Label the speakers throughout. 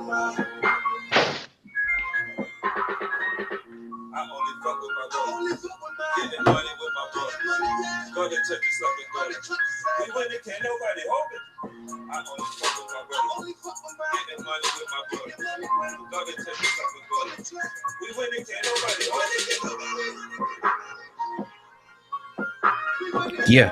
Speaker 1: I only fuck with my brother. Getting money with my brother. Gonna check this up and go. We winning, can't nobody hold it. I only fuck with my brother. Getting money with my brother. Gonna check this up and go. We winning, can't nobody hold it.
Speaker 2: Yeah.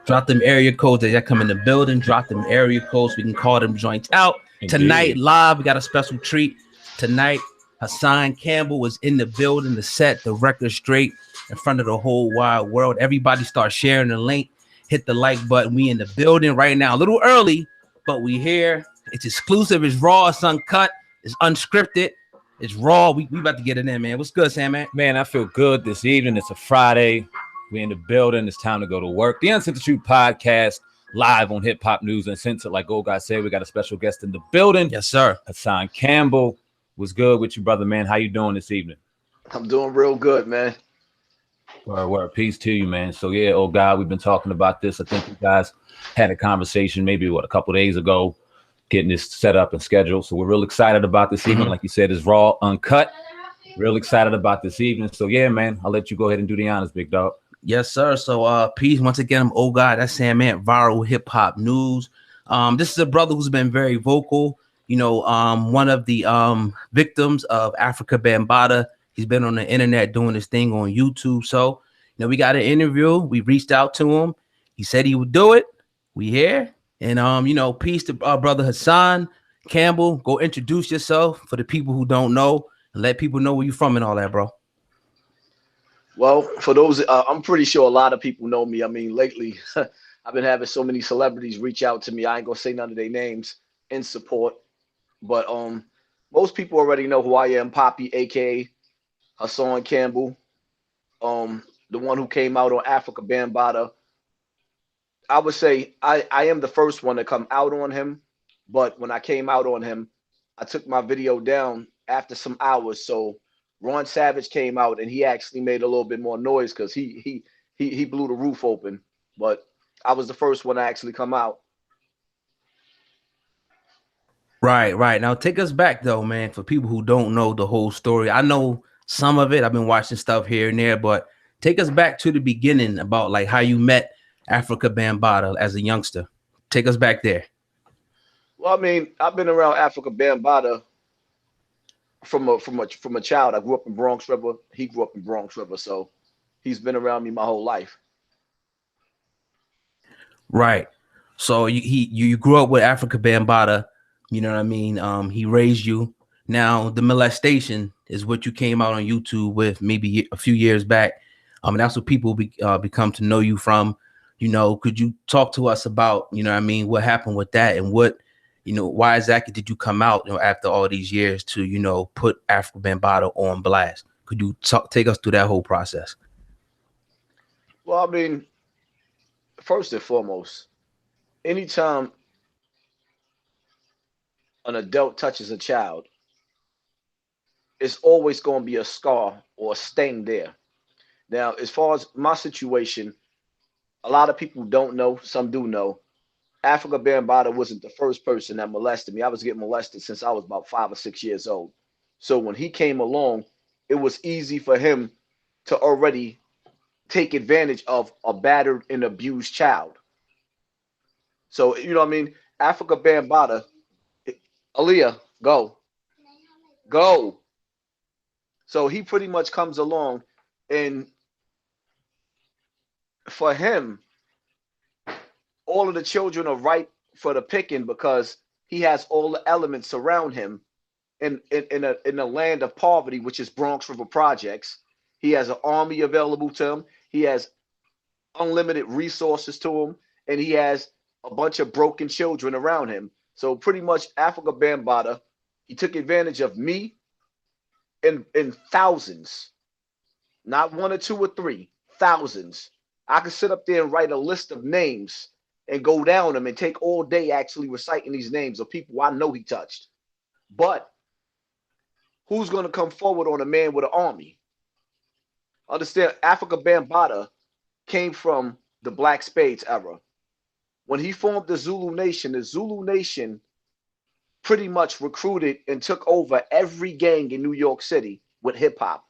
Speaker 2: Drop them area codes as y'all come in the building. Drop them area codes. We can call them joints out. Indeed. Tonight, live, we got a special treat. Tonight, Hassan Campbell was in the building to set the record straight in front of the whole wide world. Everybody start sharing the link. Hit the like button. We in the building right now. A little early, but we here. It's exclusive. It's raw. It's uncut. It's unscripted. It's raw. We about to get it in, man. What's good, Sam, man?
Speaker 3: Man, I feel good this evening. It's a Friday. We in the building. It's time to go to work. The Uncensored podcast live on Hip Hop News Uncensored. Like old guy said, we got a special guest in the building.
Speaker 2: Yes, sir.
Speaker 3: Hassan Campbell. Was good with you, brother, man. How you doing this evening?
Speaker 4: I'm doing real good, man.
Speaker 3: Word. Peace to you, man. So yeah, old guy, we've been talking about this. I think you guys had a conversation maybe a couple days ago, getting this set up and scheduled. So we're real excited about this evening. Like you said, it's raw, uncut. Real excited about this evening. So yeah, man, I'll let you go ahead and do the honors, big dog.
Speaker 2: Yes, sir. So peace once again. I'm old guy. That's Sam, man. Viral Hip Hop News. This is a brother who's been very vocal. You know, one of the victims of Africa Bambaataa. He's been on the internet doing this thing on YouTube. So, you know, we got an interview. We reached out to him. He said he would do it. We here. And, you know, peace to our brother Hassan Campbell. Go introduce yourself for the people who don't know and let people know where you're from and all that, bro.
Speaker 4: Well, for those, I'm pretty sure a lot of people know me. I mean, lately, I've been having so many celebrities reach out to me. I ain't going to say none of their names in support. But most people already know who I am, Poppy, aka Hassan Campbell, the one who came out on Africa Bambaataa. I would say I am the first one to come out on him, but when I came out on him, I took my video down after some hours. So Ron Savage came out and he actually made a little bit more noise because he blew the roof open. But I was the first one to actually come out.
Speaker 2: Right. Now take us back though, man, for people who don't know the whole story. I know some of it. I've been watching stuff here and there, but take us back to the beginning about like how you met Africa Bambaataa as a youngster. Take us back there.
Speaker 4: Well, I mean, I've been around Africa Bambaataa from a child. I grew up in Bronx River. He grew up in Bronx River, so he's been around me my whole life.
Speaker 2: Right. So you grew up with Africa Bambaataa. You know what I mean? He raised you. Now, the molestation is what you came out on YouTube with maybe a few years back. That's what people become to know you from. You know, could you talk to us about, you know what I mean, what happened with that and what, you know, why exactly did you come out, you know, after all these years to, you know, put Africa Bambaataa on blast? Could you take us through that whole process?
Speaker 4: Well, I mean, first and foremost, anytime an adult touches a child, it's always going to be a scar or a stain there. Now, as far as my situation, a lot of people don't know, some do know. Africa Bambaataa wasn't the first person that molested me. I was getting molested since I was about 5 or 6 years old. So when he came along, it was easy for him to already take advantage of a battered and abused child. So, you know what I mean? Africa Bambaataa, Aaliyah, go. So he pretty much comes along, and for him, all of the children are ripe for the picking because he has all the elements around him in a land of poverty, which is Bronx River Projects. He has an army available to him. He has unlimited resources to him, and he has a bunch of broken children around him. So pretty much Africa Bambaataa, he took advantage of me in thousands, not 1 or 2 or 3, thousands. I could sit up there and write a list of names and go down them and take all day actually reciting these names of people I know he touched. But who's going to come forward on a man with an army? Understand, Africa Bambaataa came from the Black Spades era. when he formed the Zulu Nation pretty much recruited and took over every gang in New York City with hip hop.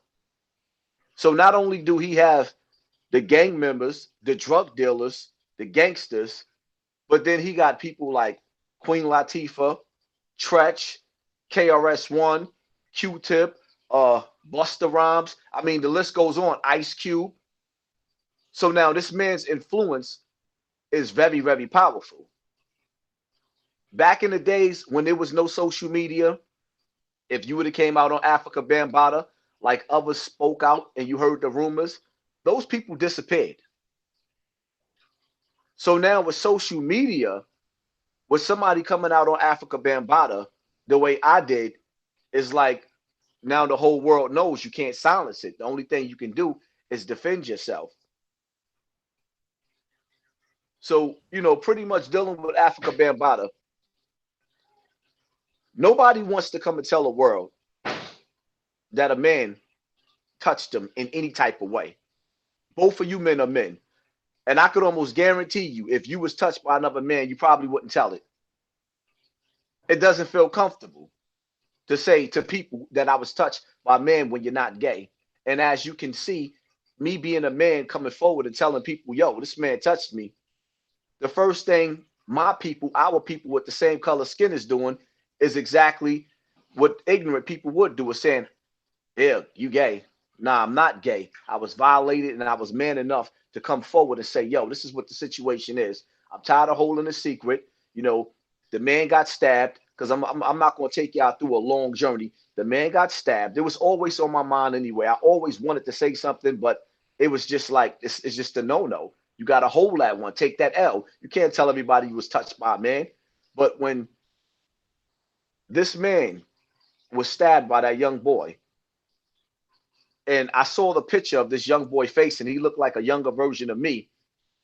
Speaker 4: So not only do he have the gang members, the drug dealers, the gangsters, but then he got people like Queen Latifah, Tretch, KRS-One, Q-Tip, Busta Rhymes. I mean, the list goes on. Ice Cube. So now this man's influence is very, very powerful. Back in the days when there was no social media, if you would have came out on Africa Bambaataa, like others spoke out and you heard the rumors, those people disappeared. So now with social media, with somebody coming out on Africa Bambaataa, the way I did, is like now the whole world knows you can't silence it. The only thing you can do is defend yourself. So, you know, pretty much dealing with Africa Bambaataa, nobody wants to come and tell the world that a man touched them in any type of way. Both of you men are men. And I could almost guarantee you, if you was touched by another man, you probably wouldn't tell it. It doesn't feel comfortable to say to people that I was touched by a man when you're not gay. And as you can see, me being a man coming forward and telling people, yo, this man touched me. The first thing my people, our people with the same color skin is doing is exactly what ignorant people would do, is saying, yeah, you gay. Nah, I'm not gay. I was violated and I was man enough to come forward and say, yo, this is what the situation is. I'm tired of holding a secret. You know, the man got stabbed, because I'm not going to take y'all through a long journey. The man got stabbed. It was always on my mind anyway. I always wanted to say something, but it was just like, it's just a no-no. You got to hold that one. Take that L. You can't tell everybody you was touched by a man. But when this man was stabbed by that young boy, and I saw the picture of this young boy face, and he looked like a younger version of me,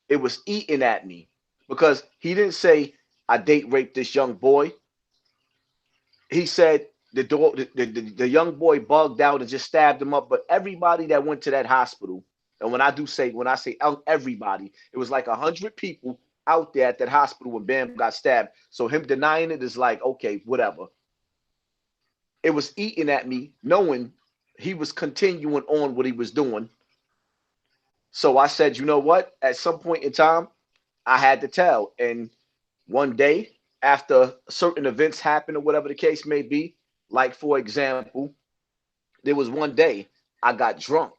Speaker 4: it was eating at me, because he didn't say, I date raped this young boy. He said the young boy bugged out and just stabbed him up. But everybody that went to that hospital, and when I say everybody, it was like 100 people out there at that hospital when Bam got stabbed. So him denying it is like, okay, whatever. It was eating at me, knowing he was continuing on what he was doing. So I said, you know what? At some point in time, I had to tell. And one day, after certain events happen or whatever the case may be, like for example, there was one day I got drunk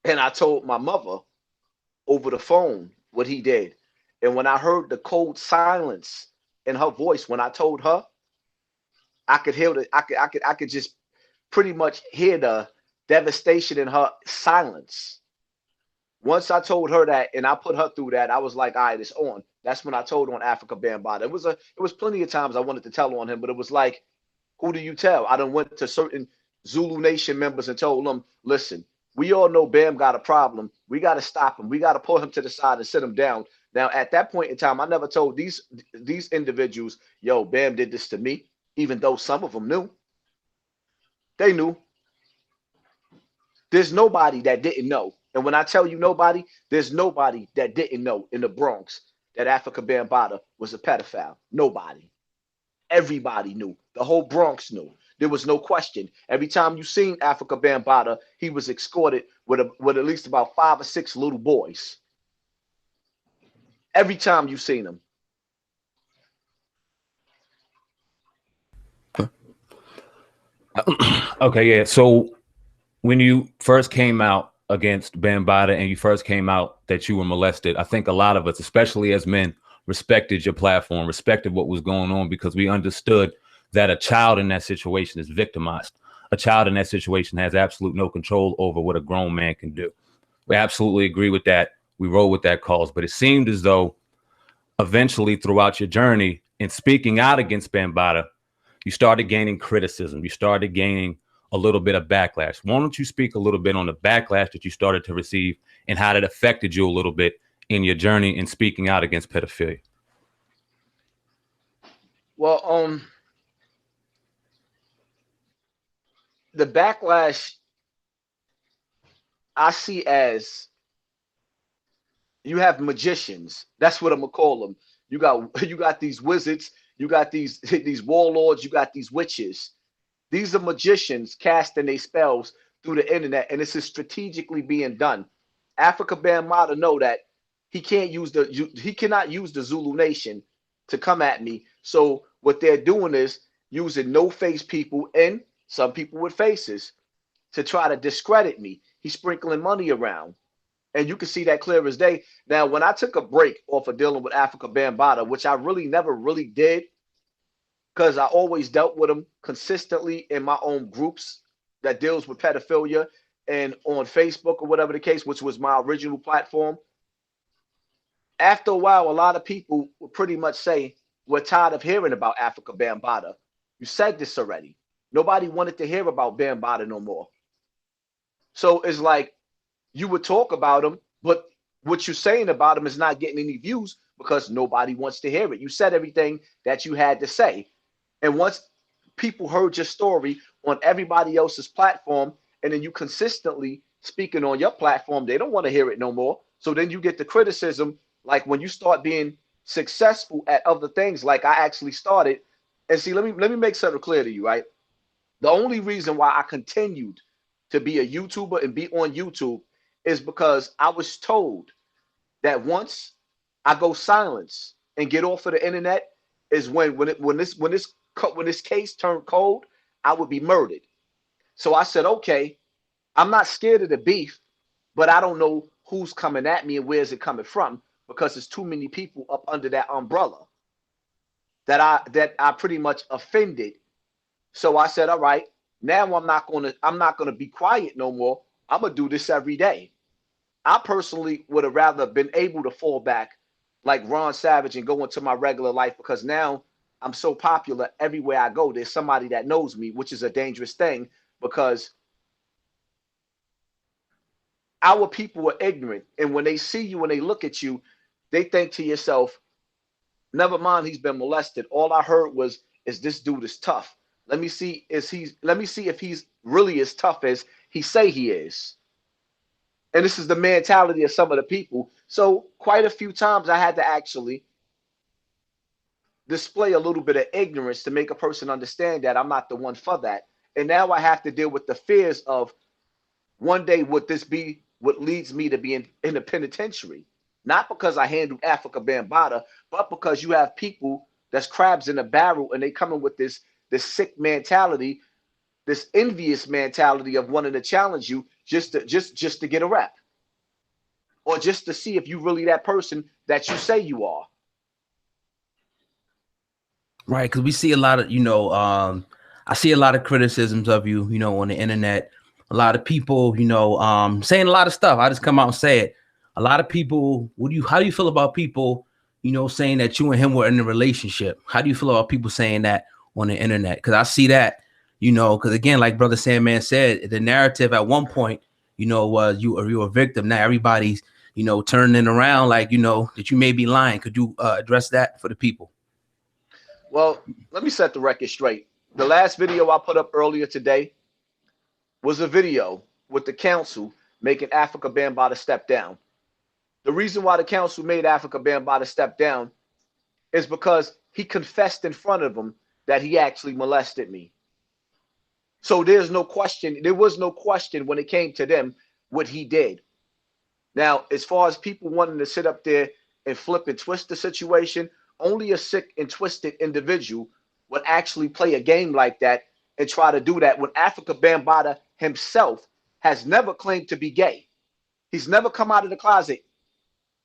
Speaker 4: and I told my mother over the phone what he did. And when I heard the cold silence in her voice, when I told her, I could hear I could just pretty much hear the devastation in her silence. Once I told her that and I put her through that, I was like, all right, it's on. That's when I told on Africa Bambaataa. It was plenty of times I wanted to tell on him, but it was like, who do you tell? I done went to certain Zulu Nation members and told them, listen, we all know Bam got a problem. We got to stop him. We got to pull him to the side and sit him down. Now, at that point in time, I never told these individuals, yo, Bam did this to me, even though some of them knew. They knew. There's nobody that didn't know. And when I tell you nobody, there's nobody that didn't know in the Bronx that Africa Bambaataa was a pedophile. Nobody. Everybody knew. The whole Bronx knew. There was no question. Every time you seen Africa Bambaataa, he was escorted with at least about 5 or 6 little boys. Every time you seen him.
Speaker 3: Okay, yeah. So when you first came out against Bambaataa and you first came out that you were molested, I think a lot of us, especially as men, respected your platform, respected what was going on, because we understood that a child in that situation is victimized. A child in that situation has absolute no control over what a grown man can do. We absolutely agree with that. We roll with that cause. But it seemed as though eventually throughout your journey in speaking out against Bambaataa, you started gaining criticism. You started gaining a little bit of backlash. Why don't you speak a little bit on the backlash that you started to receive and how that affected you a little bit in your journey in speaking out against pedophilia?
Speaker 4: Well, the backlash I see as You have magicians. That's what I'm gonna call them. You got these wizards. You got these warlords. You got these witches. These are magicians casting their spells through the internet, and this is strategically being done. Africa Bambaataa know that he cannot use the Zulu Nation to come at me. So what they're doing is using no face people and some people with faces to try to discredit me. He's sprinkling money around. And you can see that clear as day. Now, when I took a break off of dealing with Africa Bambaataa, which I really never really did, because I always dealt with them consistently in my own groups that deals with pedophilia and on Facebook or whatever the case, which was my original platform. After a while, a lot of people would pretty much say, we're tired of hearing about Africa Bambaataa. You said this already. Nobody wanted to hear about Bambaataa no more. So it's like you would talk about him, but what you're saying about him is not getting any views because nobody wants to hear it. You said everything that you had to say. And once people heard your story on everybody else's platform, and then you consistently speaking on your platform, they don't want to hear it no more. So then you get the criticism, like when you start being successful at other things, like I actually started. And see, let me make something clear to you, right? The only reason why I continued to be a YouTuber and be on YouTube is because I was told that once I go silence and get off of the internet is when this case turned cold, I would be murdered. So I said, okay, I'm not scared of the beef, but I don't know who's coming at me and where's it coming from because there's too many people up under that umbrella that I pretty much offended. So I said, all right, now I'm not gonna be quiet no more. I'm gonna do this every day. I personally would have rather been able to fall back like Ron Savage and go into my regular life because now I'm so popular everywhere I go. There's somebody that knows me, which is a dangerous thing because our people are ignorant. And when they see you and they look at you, they think to yourself, never mind, he's been molested. All I heard is this dude is tough. Let me see if he's really as tough as he say he is. And this is the mentality of some of the people. So quite a few times I had to actually display a little bit of ignorance to make a person understand that I'm not the one for that. And now I have to deal with the fears of one day would this be what leads me to be in the penitentiary? Not because I handled Africa Bambaataa, but because you have people that's crabs in a barrel and they coming with this sick mentality, this envious mentality of wanting to challenge you just to get a rep. Or just to see if you really that person that you say you are.
Speaker 2: Right, because we see a lot of, I see a lot of criticisms of you, on the internet. A lot of people, saying a lot of stuff. I just come out and say it. A lot of people, how do you feel about people, saying that you and him were in a relationship? How do you feel about people saying that on the internet? Because I see that, because again, like Brother Sandman said, the narrative at one point, was you were a victim. Now everybody's, turning around like, that you may be lying. Could you address that for the people?
Speaker 4: Well, let me set the record straight. The last video I put up earlier today was a video with the council making Africa Bambaataa step down. The reason why the council made Africa Bambaataa step down is because he confessed in front of them that he actually molested me. So there was no question when it came to them what he did. Now, as far as people wanting to sit up there and flip and twist the situation, only a sick and twisted individual would actually play a game like that and try to do that when Africa Bambaataa himself has never claimed to be gay. He's never come out of the closet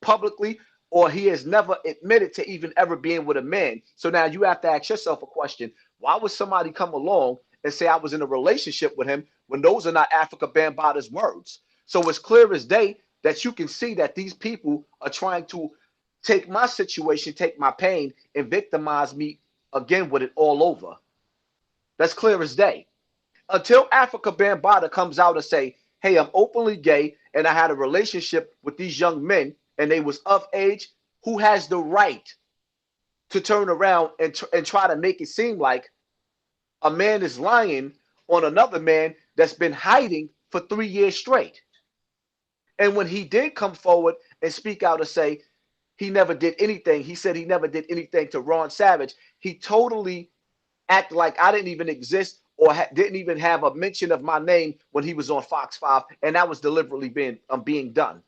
Speaker 4: publicly, or he has never admitted to even ever being with a man. So now you have to ask yourself a question. Why would somebody come along and say I was in a relationship with him when those are not Africa Bambaataa's words? So it's clear as day that you can see that these people are trying to take my situation, take my pain, and victimize me again with it all over. That's clear as day. Until Africa Bambaataa comes out and say, hey, I'm openly gay and I had a relationship with these young men and they was of age, who has the right to turn around and try to make it seem like a man is lying on another man that's been hiding for 3 years straight? And when he did come forward and speak out and say he never did anything. He said he never did anything to Ron Savage. He totally acted like I didn't even exist or didn't even have a mention of my name when he was on Fox 5, and that was deliberately being done.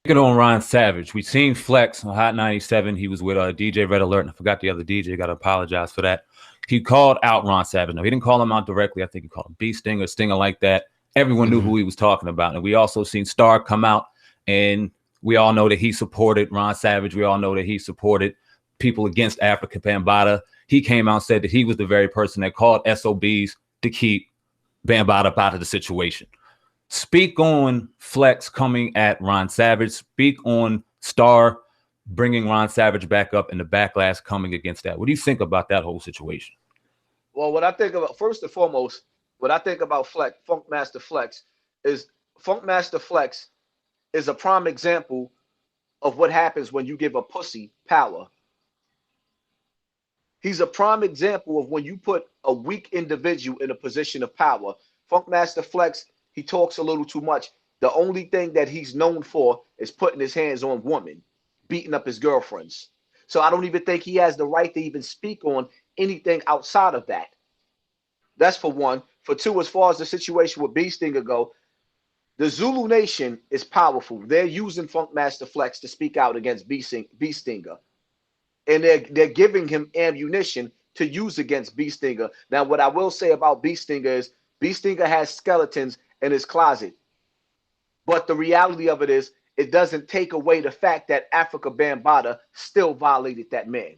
Speaker 3: Get on Ron Savage. We seen Flex on Hot 97. He was with DJ Red Alert, and I forgot the other DJ. Got to apologize for that. He called out Ron Savage. No, he didn't call him out directly. I think he called him B Stinger, Stinger like that. Everyone knew who he was talking about. And we also seen Star come out, and we all know that he supported Ron Savage. We all know that he supported people against Africa Bambaataa. He came out and said that he was the very person that called SOBs to keep Bambaataa out of the situation. Speak on Flex coming at Ron Savage. Speak on Star bringing Ron Savage back up and the backlash coming against that. What do you think about that whole situation?
Speaker 4: Well, what I think about, first and foremost, what I think about Funkmaster Flex is Funkmaster Flex is a prime example of what happens when you give a pussy power. He's a prime example of when you put a weak individual in a position of power. Funkmaster Flex, he talks a little too much. The only thing that he's known for is putting his hands on women, beating up his girlfriends. So I don't even think he has the right to even speak on anything outside of that. That's for one. For two, as far as the situation with B Stinger go, the Zulu Nation is powerful. They're using Funkmaster Flex to speak out against B Stinger. And they're giving him ammunition to use against B Stinger. Now, what I will say about B Stinger is B Stinger has skeletons in his closet. But the reality of it is, it doesn't take away the fact that Africa Bambaataa still violated that man.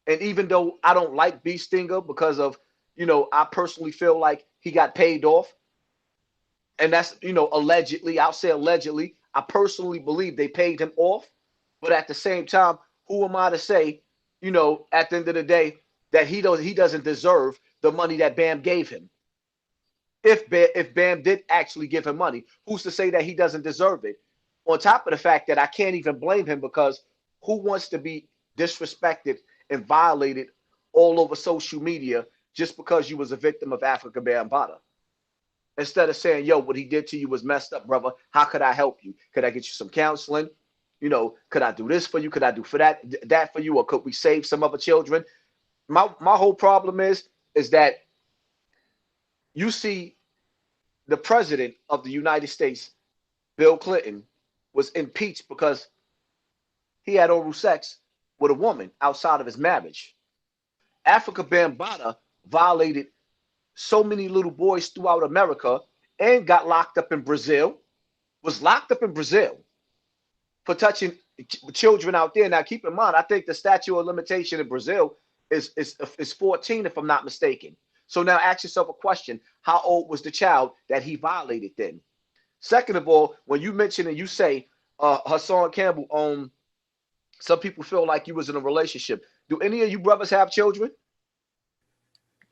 Speaker 4: And even though I don't like B Stinger because of, I personally feel like he got paid off. And that's, allegedly, I'll say allegedly, I personally believe they paid him off. But at the same time, who am I to say, at the end of the day, that he doesn't deserve the money that Bam gave him? If Bam did actually give him money, who's to say that he doesn't deserve it? On top of the fact that I can't even blame him, because who wants to be disrespected and violated all over social media just because you was a victim of Africa Bambaataa? Instead of saying, yo, what he did to you was messed up, brother. How could I help you? Could I get you some counseling? Could I do this for you? Could I do for that for you? Or could we save some other children? My whole problem is that you see the president of the United States, Bill Clinton, was impeached because he had oral sex with a woman outside of his marriage. Africa Bambaataa violated so many little boys throughout America and got locked up in Brazil, was locked up in Brazil for touching children out there. Now, keep in mind, I think the statute of limitation in Brazil is 14, if I'm not mistaken. So now ask yourself a question. How old was the child that he violated then? Second of all, when you mention and you say, Hassan Campbell, some people feel like you was in a relationship. Do any of you brothers have children?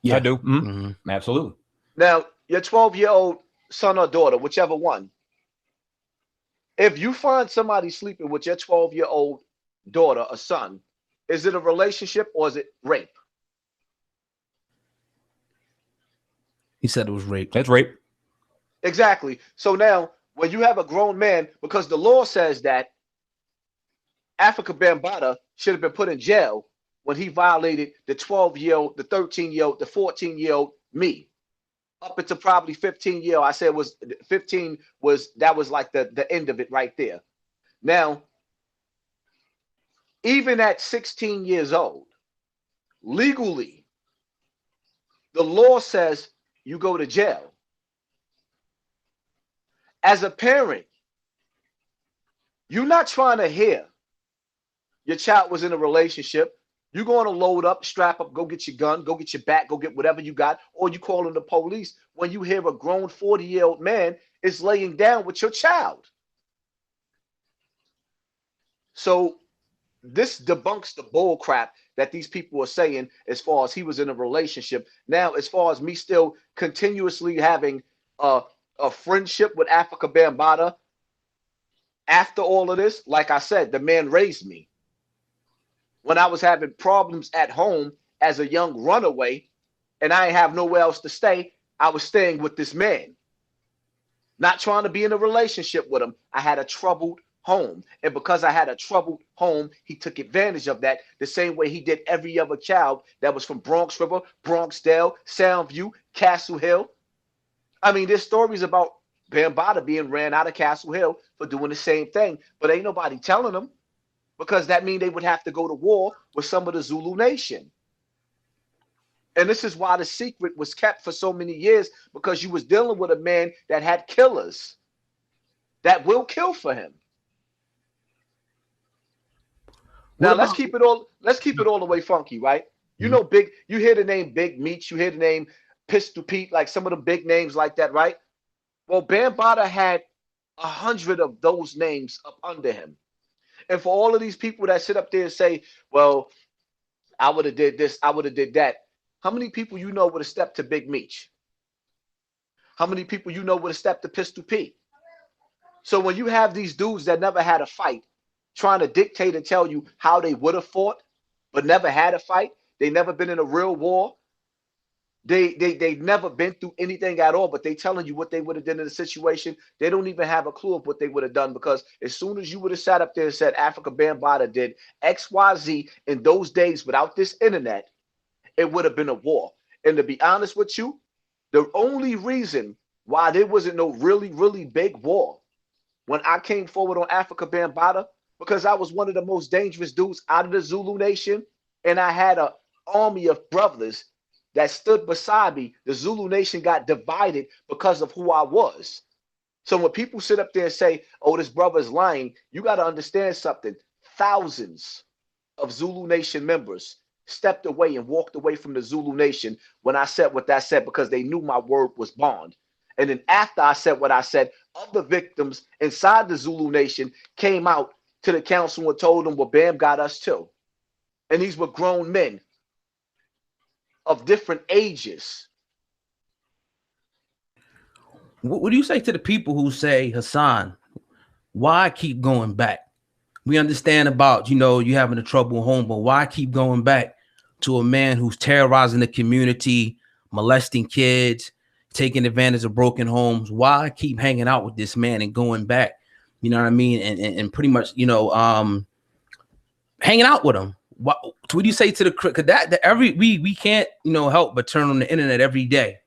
Speaker 3: Yeah, I do. Mm-hmm. Absolutely.
Speaker 4: Now, your 12-year-old son or daughter, whichever one, if you find somebody sleeping with your 12-year-old daughter or son, is it a relationship or is it rape?
Speaker 2: He said it was rape.
Speaker 3: That's rape.
Speaker 4: Exactly. So now, when you have a grown man, because the law says that Africa Bambaataa should have been put in jail when he violated the 12-year-old, the 13-year-old, the 14-year-old me, up until probably 15-year-old. I said it was 15 was like the end of it right there. Now, even at 16 years old, legally, the law says you go to jail. As a parent, you're not trying to hear your child was in a relationship. You're going to load up, strap up, go get your gun, go get your bat, go get whatever you got, or you calling the police when you hear a grown 40-year-old man is laying down with your child. So this debunks the bull crap that these people are saying as far as he was in a relationship. Now, as far as me still continuously having a friendship with Africa Bambaataa, after all of this, like I said, the man raised me. When I was having problems at home as a young runaway and I didn't have nowhere else to stay, I was staying with this man. not trying to be in a relationship with him. I had a troubled home. And because I had a troubled home, he took advantage of that the same way he did every other child that was from Bronx River, Bronxdale, Soundview, Castle Hill. I mean, there's stories about Bambaataa being ran out of Castle Hill for doing the same thing, but ain't nobody telling them, because that means they would have to go to war with some of the Zulu Nation. And this is why the secret was kept for so many years, because you was dealing with a man that had killers that will kill for him. Now let's keep it all the way funky, right? You know, you hear the name Big Meech, you hear the name Pistol Pete, like some of the big names like that, right? Well, Bambaataa had 100 of those names up under him. And for all of these people that sit up there and say, well, I would have did this, I would have did that. How many people you know would have stepped to Big Meech? How many people you know would have stepped to Pistol Pete? So when you have these dudes that never had a fight trying to dictate and tell you how they would have fought, but never had a fight, they never been in a real war, they've never been through anything at all, but they telling you what they would have done in the situation. They don't even have a clue of what they would have done, because as soon as you would have sat up there and said Africa Bambaataa did XYZ in those days without this internet, it would have been a war. And to be honest with you, the only reason why there wasn't no really big war when I came forward on Africa Bambaataa, because I was one of the most dangerous dudes out of the Zulu Nation, and I had an army of brothers that stood beside me. The Zulu Nation got divided because of who I was. So when people sit up there and say, oh, this brother is lying, you got to understand something. Thousands of Zulu Nation members stepped away and walked away from the Zulu Nation when I said what I said, because they knew my word was bond. And then after I said what I said, other victims inside the Zulu Nation came out to the council and told them, well, Bam got us too. And these were grown men of different ages.
Speaker 2: What do you say to the people who say, Hassan, why keep going back? We understand about, you know, you having a troubled home, but why keep going back to a man who's terrorizing the community, molesting kids, taking advantage of broken homes? Why keep hanging out with this man and going back? You know what I mean? And pretty much, you know, hanging out with him. What do you say to the, cause that we can't, you know, help but turn on the internet every day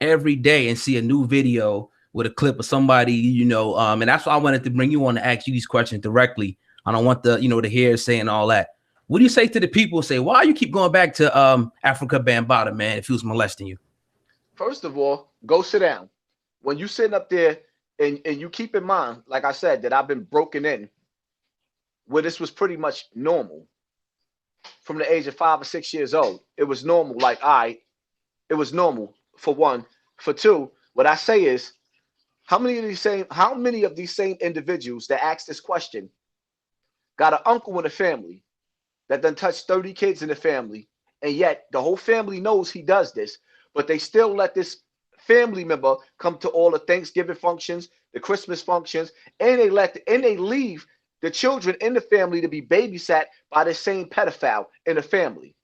Speaker 2: and see a new video with a clip of somebody, you know, and that's why I wanted to bring you on to ask you these questions directly. I don't want the, you know, the hearsay and all that. What do you say to the people who say, why you keep going back to Africa Bambaataa, man, if he was molesting you?
Speaker 4: First of all, go sit down. When you sitting up there and you keep in mind, like I said, that I've been broken in where this was pretty much normal from the age of 5 or 6 years old. It was normal. Like, it was normal, for one. For two, what I say is, how many of these same individuals that ask this question got an uncle in the family that done touched 30 kids in the family, and yet the whole family knows he does this, but they still let this family member come to all the Thanksgiving functions, the Christmas functions, and they leave the children in the family to be babysat by the same pedophile in the family.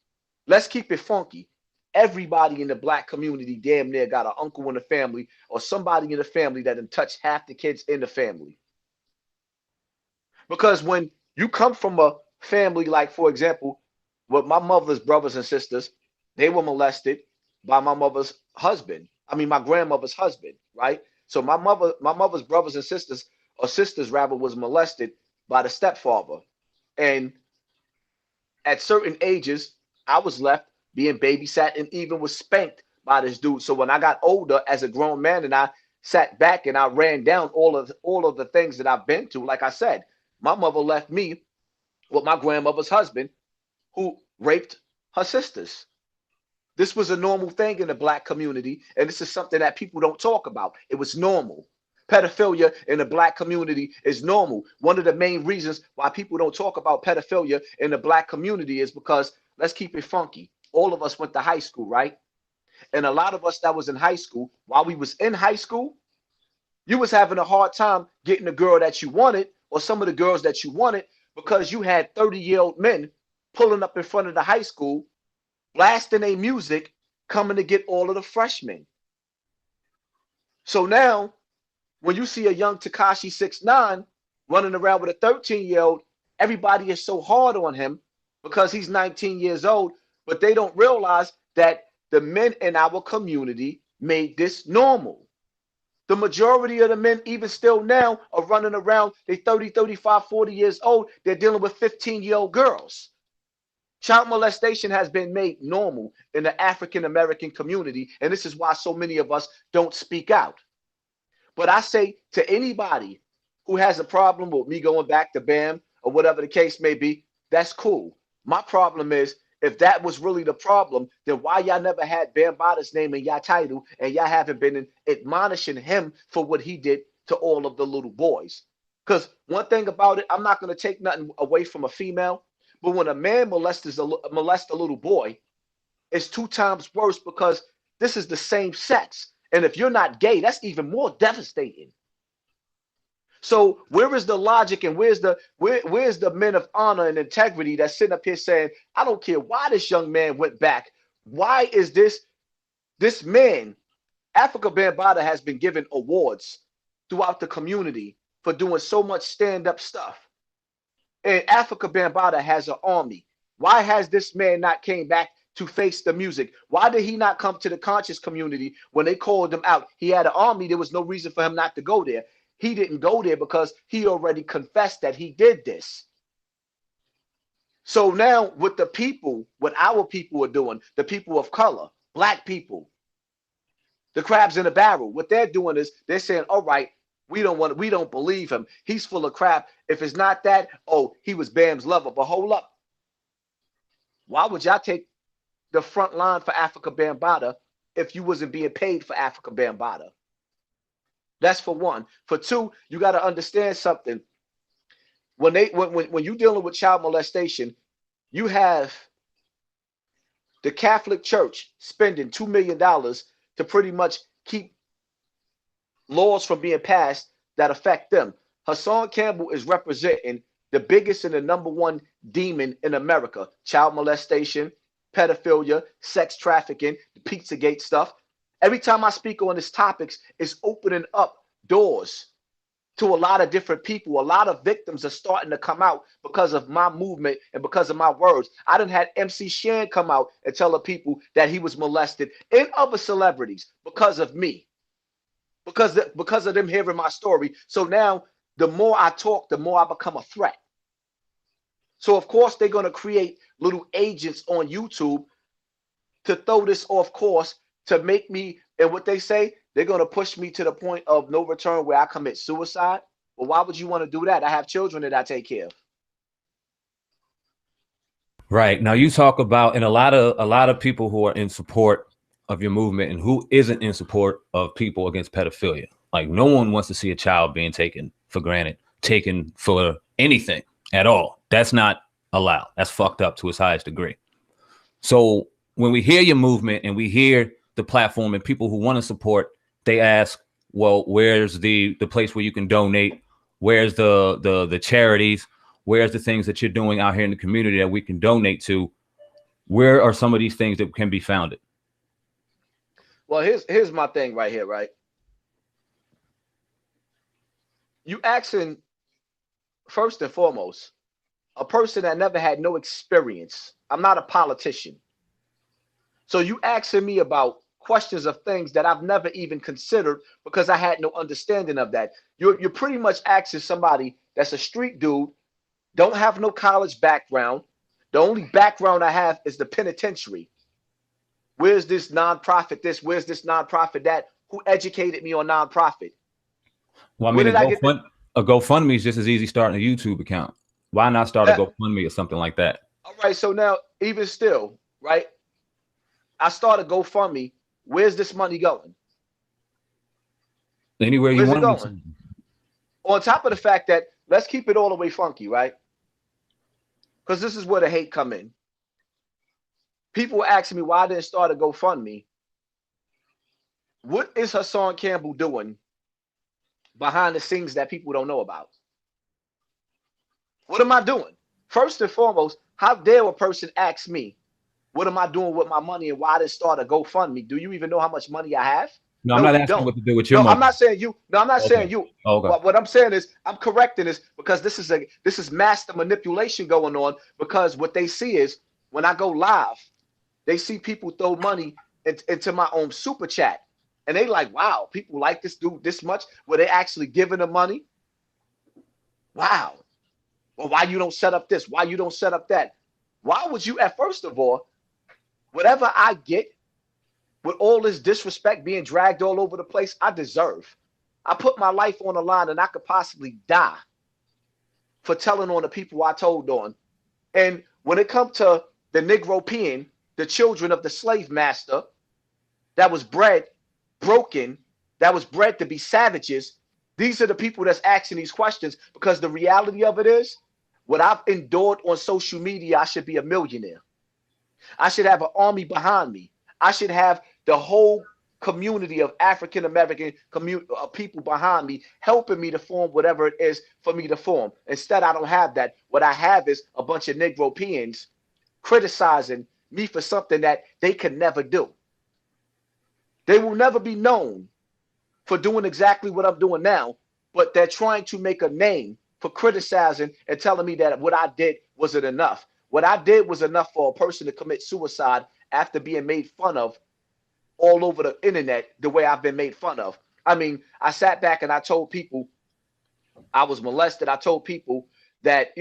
Speaker 4: Let's keep it funky. Everybody in the black community damn near got an uncle in the family or somebody in the family that done touched half the kids in the family. Because when you come from a family, like, for example, with my mother's brothers and sisters, they were molested by my mother's husband. I mean, my grandmother's husband, right? So my mother's brothers and sisters, or sisters rather, was molested by the stepfather. And at certain ages, I was left being babysat and even was spanked by this dude. So when I got older as a grown man and I sat back and I ran down all of the things that I've been to, like I said, my mother left me with my grandmother's husband who raped her sisters. This was a normal thing in the black community, and this is something that people don't talk about. It was normal. Pedophilia in the black community is normal. One of the main reasons why people don't talk about pedophilia in the black community is because, let's keep it funky, all of us went to high school, right? And a lot of us that was in high school, while we was in high school, you was having a hard time getting the girl that you wanted or some of the girls that you wanted because you had 30-year-old men pulling up in front of the high school, blasting their music, coming to get all of the freshmen. So now When you see a young Tekashi 6ix9ine running around with a 13-year-old, everybody is so hard on him because he's 19 years old, but they don't realize that the men in our community made this normal. The majority of the men, even still now, are running around. They 30, 35, 40 years old. They're dealing with 15-year-old girls. Child molestation has been made normal in the African American community, and this is why so many of us don't speak out. But I say to anybody who has a problem with me going back to BAM or whatever the case may be, that's cool. My problem is, if that was really the problem, then why y'all never had Bam Bada's name in y'all title and y'all haven't been admonishing him for what he did to all of the little boys? Because one thing about it, I'm not going to take nothing away from a female, but when a man molests a little boy, it's 2 times worse because this is the same sex. And if you're not gay, that's even more devastating. So where is the logic and where's the men of honor and integrity that's sitting up here saying, I don't care why this young man went back. Why is this man, Africa Bambaataa has been given awards throughout the community for doing so much stand-up stuff. And Africa Bambaataa has an army. Why has this man not came back to face the music? Why did he not come to the conscious community when they called him out? He had an army. There was no reason for him not to go there. He didn't go there because he already confessed that he did this. So now with the people, what our people are doing, the people of color, black people, the crabs in the barrel, what they're doing is they're saying, all right, we don't believe him. He's full of crap. If it's not that, oh, he was Bam's lover. But hold up. Why would y'all take the front line for Africa Bambaataa if you wasn't being paid for Africa Bambaataa? That's for one. For two, you got to understand something. When you're dealing with child molestation, you have the Catholic Church spending $2 million to pretty much keep laws from being passed that affect them. Hassan Campbell is representing the biggest and the #1 demon in America: child molestation, pedophilia, sex trafficking, the Pizzagate stuff. Every time I speak on these topics, it's opening up doors to a lot of different people. A lot of victims are starting to come out because of my movement and because of my words. I done had MC Shan come out and tell the people that he was molested, and other celebrities, because of me, because of them hearing my story. So now the more I talk, the more I become a threat. So of course they're going to create little agents on YouTube to throw this off course, to make me, and what they say, they're going to push me to the point of no return where I commit suicide. Well, why would you want to do that? I have children that I take care of.
Speaker 3: Right. Now you talk about, and a lot of people who are in support of your movement and who isn't in support of people against pedophilia. Like, no one wants to see a child being taken for granted, taken for anything at all. That's not allowed. That's fucked up to its highest degree. So when we hear your movement and we hear the platform and people who want to support, they ask, well, where's the place where you can donate? Where's the charities? Where's the things that you're doing out here in the community that we can donate to? Where are some of these things that can be founded?
Speaker 4: Well, here's my thing right here, right? You asking, first and foremost, a person that never had no experience. I'm not a politician. So you asking me about questions of things that I've never even considered because I had no understanding of that. You're pretty much asking somebody that's a street dude, don't have no college background. The only background I have is the penitentiary. Where's this nonprofit this? Where's this nonprofit that? Who educated me on nonprofit?
Speaker 3: Well, I mean, a GoFundMe is just as easy starting a YouTube account. Why not start a GoFundMe or something like that?
Speaker 4: All right, so now, even still, right? I started GoFundMe. Where's this money going?
Speaker 3: Anywhere you want it going.
Speaker 4: On top of the fact that, let's keep it all the way funky, right? Because this is where the hate come in. People were asking me why I didn't start a GoFundMe. What is Hassan Campbell doing behind the scenes that people don't know about? What am I doing? First and foremost, how dare a person ask me, what am I doing with my money and why I didn't start a GoFundMe? Do you even know how much money I have?
Speaker 3: No, I'm
Speaker 4: No,
Speaker 3: not
Speaker 4: you
Speaker 3: asking
Speaker 4: don't.
Speaker 3: what to do with your
Speaker 4: No,
Speaker 3: money.
Speaker 4: I'm not saying you. No, I'm not saying
Speaker 3: Okay.
Speaker 4: you.
Speaker 3: Okay.
Speaker 4: What I'm saying is I'm correcting this because this is master manipulation going on, because what they see is when I go live, they see people throw money into my own super chat. And they like, wow, people like this dude this much. Were they actually giving them money? Wow. Well, why you don't set up this? Why you don't set up that? Why would you, at first of all, whatever I get with all this disrespect being dragged all over the place, I deserve. I put my life on the line and I could possibly die for telling on the people I told on. And when it comes to the Negro peon, the children of the slave master that was bred broken, that was bred to be savages, these are the people that's asking these questions, because the reality of it is, what I've endured on social media, I should be a millionaire. I should have an army behind me. I should have the whole community of African American people behind me, helping me to form whatever it is for me to form. Instead, I don't have that. What I have is a bunch of Negro peons criticizing me for something that they could never do. They will never be known for doing exactly what I'm doing now, but they're trying to make a name for criticizing and telling me that what I did wasn't enough. What I did was enough for a person to commit suicide after being made fun of all over the internet the way I've been made fun of. I mean, I sat back and I told people I was molested. I told people that,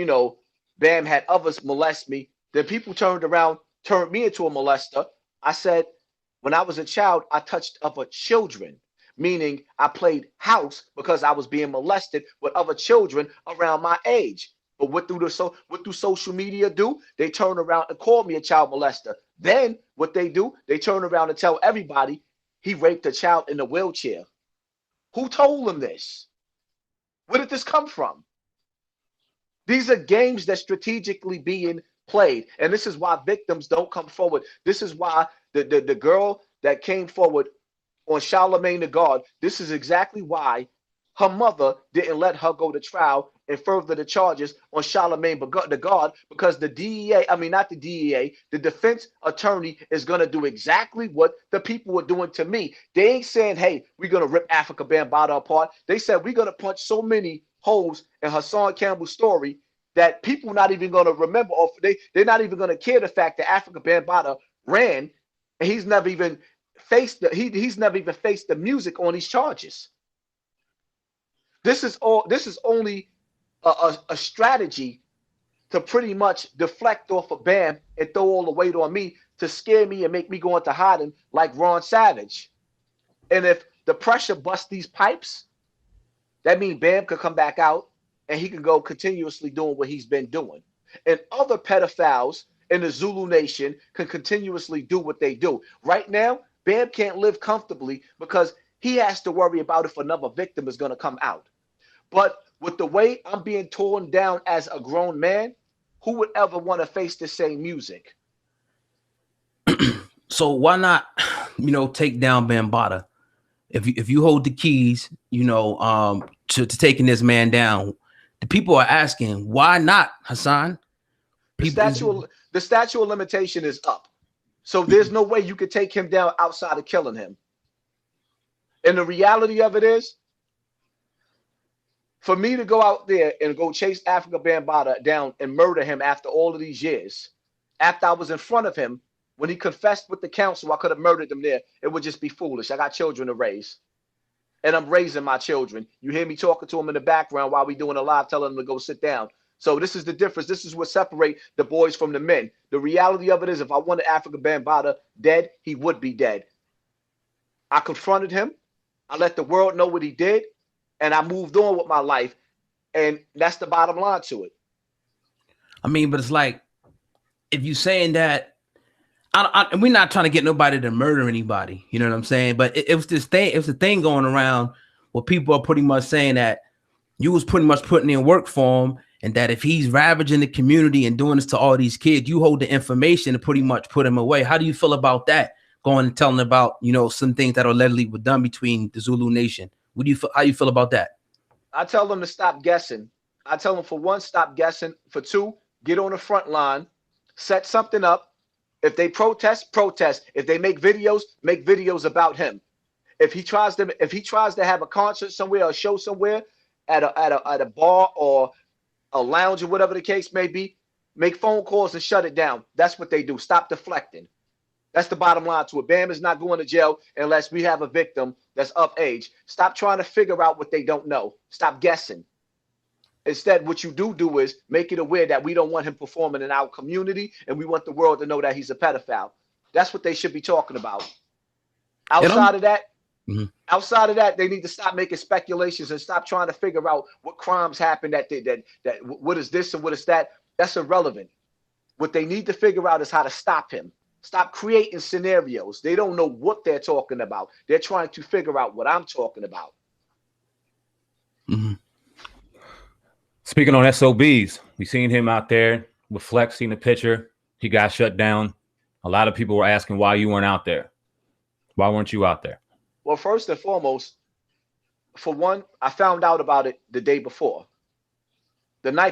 Speaker 4: Bam had others molest me. Then people turned around, turned me into a molester. I said, when I was a child, I touched other children, meaning I played house because I was being molested with other children around my age. But what do social media do? They turn around and call me a child molester. Then what they do, they turn around and tell everybody he raped a child in a wheelchair. Who told them this? Where did this come from? These are games that strategically being played. And this is why victims don't come forward. This is why the girl that came forward on Charlemagne the God, this is exactly why her mother didn't let her go to trial and further the charges on Charlemagne the God, because the DEA, I mean, not the DEA, the defense attorney is going to do exactly what the people were doing to me. They ain't saying, hey, we're going to rip Africa Bambaataa apart. They said, we're going to punch so many holes in Hassan Campbell's story that people not even going to remember, or they're not even going to care the fact that Africa Bambaataa ran and he's never even faced he's never even faced the music on these charges. This is only a strategy to pretty much deflect off of Bam and throw all the weight on me to scare me and make me go into hiding like Ron Savage. And if the pressure busts these pipes, that means Bam could come back out and he can go continuously doing what he's been doing. And other pedophiles in the Zulu Nation can continuously do what they do. Right now, Bam can't live comfortably because he has to worry about if another victim is going to come out. But with the way I'm being torn down as a grown man, who would ever want to face the same music?
Speaker 2: So why not, take down Bambaataa? If you hold the keys, to taking this man down, the people are asking, why not, Hassan?
Speaker 4: The statute of limitation is up. So there's no way you could take him down outside of killing him. And the reality of it is, for me to go out there and go chase Africa Bambaataa down and murder him after all of these years, after I was in front of him, when he confessed with the council, I could have murdered him there. It would just be foolish. I got children to raise. And I'm raising my children. You hear me talking to them in the background while we doing a live, telling them to go sit down. So this is the difference. This is what separates the boys from the men. The reality of it is, if I wanted Africa Bambaataa dead, he would be dead. I confronted him. I let the world know what he did. And I moved on with my life. And that's the bottom line to it.
Speaker 2: I mean, but it's like, if you're saying that, and we're not trying to get nobody to murder anybody, you know what I'm saying? But it was this thing, it was a thing going around where people are pretty much saying that you was pretty much putting in work for him, and that if he's ravaging the community and doing this to all these kids, you hold the information to pretty much put him away. How do you feel about that? Going and telling about, some things that allegedly were done between the Zulu Nation. How you feel about that?
Speaker 4: I tell them to stop guessing. I tell them, for one, stop guessing. For two, get on the front line, set something up. If they protest, protest. If they make videos about him. If he tries to have a concert somewhere or a show somewhere at a bar or a lounge or whatever the case may be, make phone calls and shut it down. That's what they do. Stop deflecting. That's the bottom line to it. Bam is not going to jail unless we have a victim that's of age. Stop trying to figure out what they don't know. Stop guessing. Instead, what you do is make it aware that we don't want him performing in our community, and we want the world to know that he's a pedophile. That's what they should be talking about. Outside of that, they need to stop making speculations and stop trying to figure out what crimes happened, that what is this and what is that. That's irrelevant. What they need to figure out is how to stop him. Stop creating scenarios. They don't know what they're talking about. They're trying to figure out what I'm talking about.
Speaker 2: Mm-hmm.
Speaker 3: Speaking on SOBs, we seen him out there with Flex, seen the picture. He got shut down. A lot of people were asking why you weren't out there. Why weren't you out there?
Speaker 4: Well, first and foremost, for one, I found out about it the night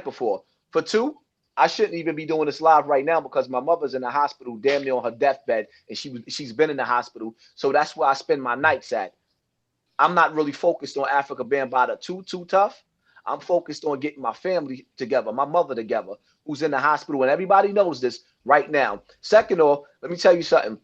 Speaker 4: before. For two, I shouldn't even be doing this live right now because my mother's in the hospital, damn near on her deathbed, and she's been in the hospital. So that's where I spend my nights at. I'm not really focused on Africa Bambaataa too tough. I'm focused on getting my family together, my mother together, who's in the hospital, and everybody knows this right now. Second off, let me tell you something.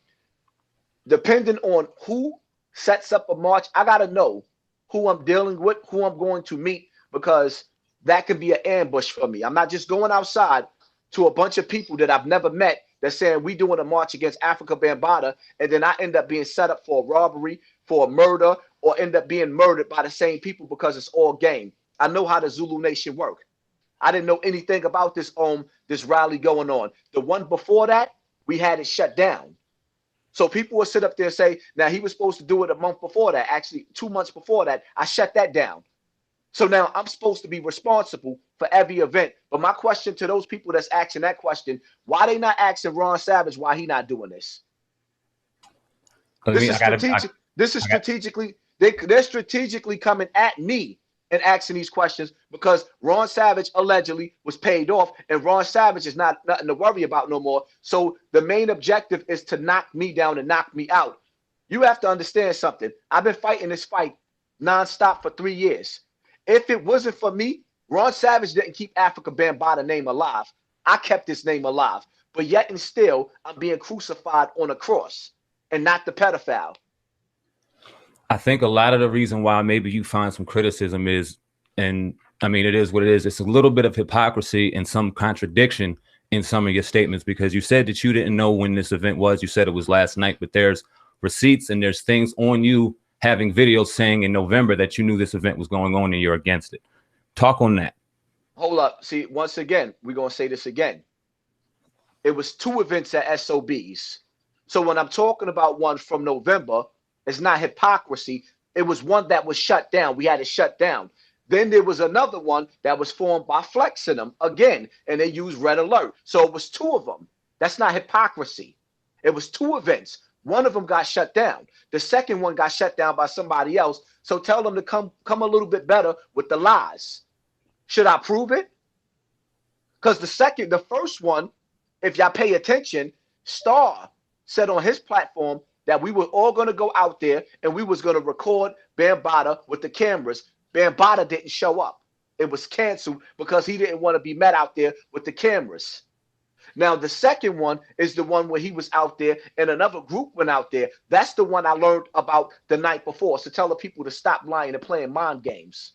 Speaker 4: Depending on who sets up a march, I got to know who I'm dealing with, who I'm going to meet, because that could be an ambush for me. I'm not just going outside to a bunch of people that I've never met that's saying we doing a march against Africa Bambaataa, and then I end up being set up for a robbery, for a murder, or end up being murdered by the same people because it's all game. I know how the Zulu Nation work. I didn't know anything about this rally going on. The one before that, we had it shut down. So people will sit up there and say, now he was supposed to do it a month before that. Actually, 2 months before that, I shut that down. So now I'm supposed to be responsible for every event. But my question to those people that's asking that question, why they not asking Ron Savage why he not doing this? This is strategically, they're strategically coming at me and asking these questions because Ron Savage allegedly was paid off, and Ron Savage is not nothing to worry about no more. So the main objective is to knock me down and knock me out. You have to understand something. I've been fighting this fight nonstop for 3 years. If it wasn't for me, Ron Savage didn't keep Africa Bambaataa name alive. I kept this name alive. But yet and still, I'm being crucified on a cross and not the pedophile.
Speaker 3: I think a lot of the reason why maybe you find some criticism is, and I mean, it is what it is. It's a little bit of hypocrisy and some contradiction in some of your statements, because you said that you didn't know when this event was. You said it was last night, but there's receipts and there's things on you having videos saying in November that you knew this event was going on and you're against it. Talk on that.
Speaker 4: Hold up. See, once again, we're going to say this again. It was 2 events at SOBs. So when I'm talking about one from November, it's not hypocrisy. It was one that was shut down. We had it shut down. Then there was another one that was formed by flexing them again, and they used red alert. So it was 2 of them. That's not hypocrisy. It was 2 events. One of them got shut down. The second one got shut down by somebody else. So tell them to come a little bit better with the lies. Should I prove it? Because the first one, if y'all pay attention, Star said on his platform that we were all going to go out there and we was going to record Bambaataa with the cameras. Bambaataa didn't show up. It was canceled because he didn't want to be met out there with the cameras. Now, the second one is the one where he was out there and another group went out there. That's the one I learned about the night before. So tell the people to stop lying and playing mind games.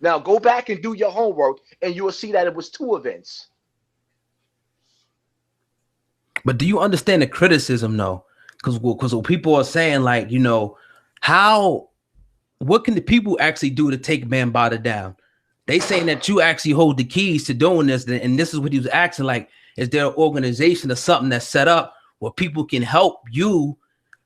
Speaker 4: Now, go back and do your homework and you will see that it was 2 events.
Speaker 2: But do you understand the criticism, though? Because people are saying, like, you know, what can the people actually do to take Bambaataa down? They saying that you actually hold the keys to doing this, and this is what he was asking, like, is there an organization or something that's set up where people can help you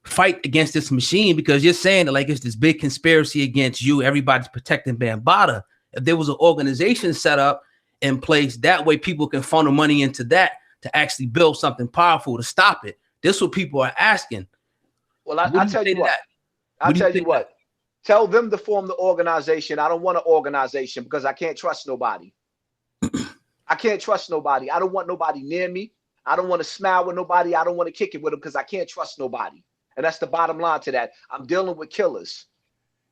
Speaker 2: fight against this machine? Because you're saying that, like, it's this big conspiracy against you, everybody's protecting Bambaataa. If there was an organization set up in place, that way people can funnel money into that to actually build something powerful to stop it. This is what people are asking.
Speaker 4: Well, I'll tell you what. I'll tell you what. Tell them to form the organization. I don't want an organization because I can't trust nobody. I can't trust nobody. I don't want nobody near me. I don't want to smile with nobody. I don't want to kick it with them because I can't trust nobody. And that's the bottom line to that. I'm dealing with killers.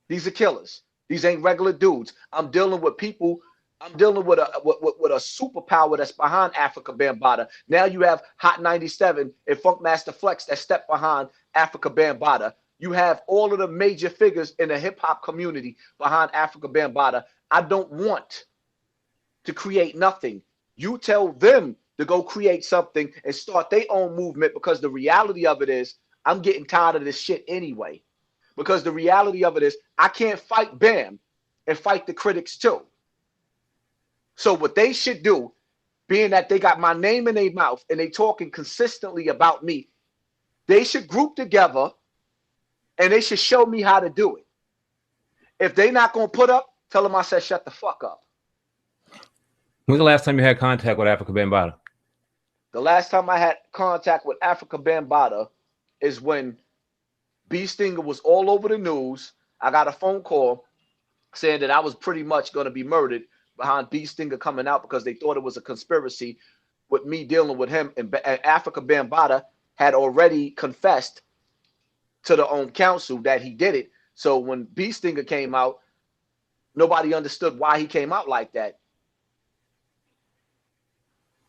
Speaker 4: These are killers. These ain't regular dudes. I'm dealing with people. I'm dealing with a superpower that's behind Africa Bambaataa. Now you have Hot 97 and Funkmaster Flex that step behind Africa Bambaataa. You have all of the major figures in the hip hop community behind Africa Bambaataa. I don't want to create nothing. You tell them to go create something and start their own movement, because the reality of it is I'm getting tired of this shit anyway. Because the reality of it is I can't fight Bam and fight the critics too. So what they should do, being that they got my name in their mouth and they talking consistently about me, they should group together and they should show me how to do it. If they not going to put up, tell them I said shut the fuck up.
Speaker 3: When's the last time you had contact with Africa Bambaataa?
Speaker 4: The last time I had contact with Africa Bambaataa is when B Stinger was all over the news. I got a phone call saying that I was pretty much going to be murdered behind B Stinger coming out because they thought it was a conspiracy with me dealing with him. And Africa Bambaataa had already confessed to the own council that he did it. So when B Stinger came out, nobody understood why he came out like that.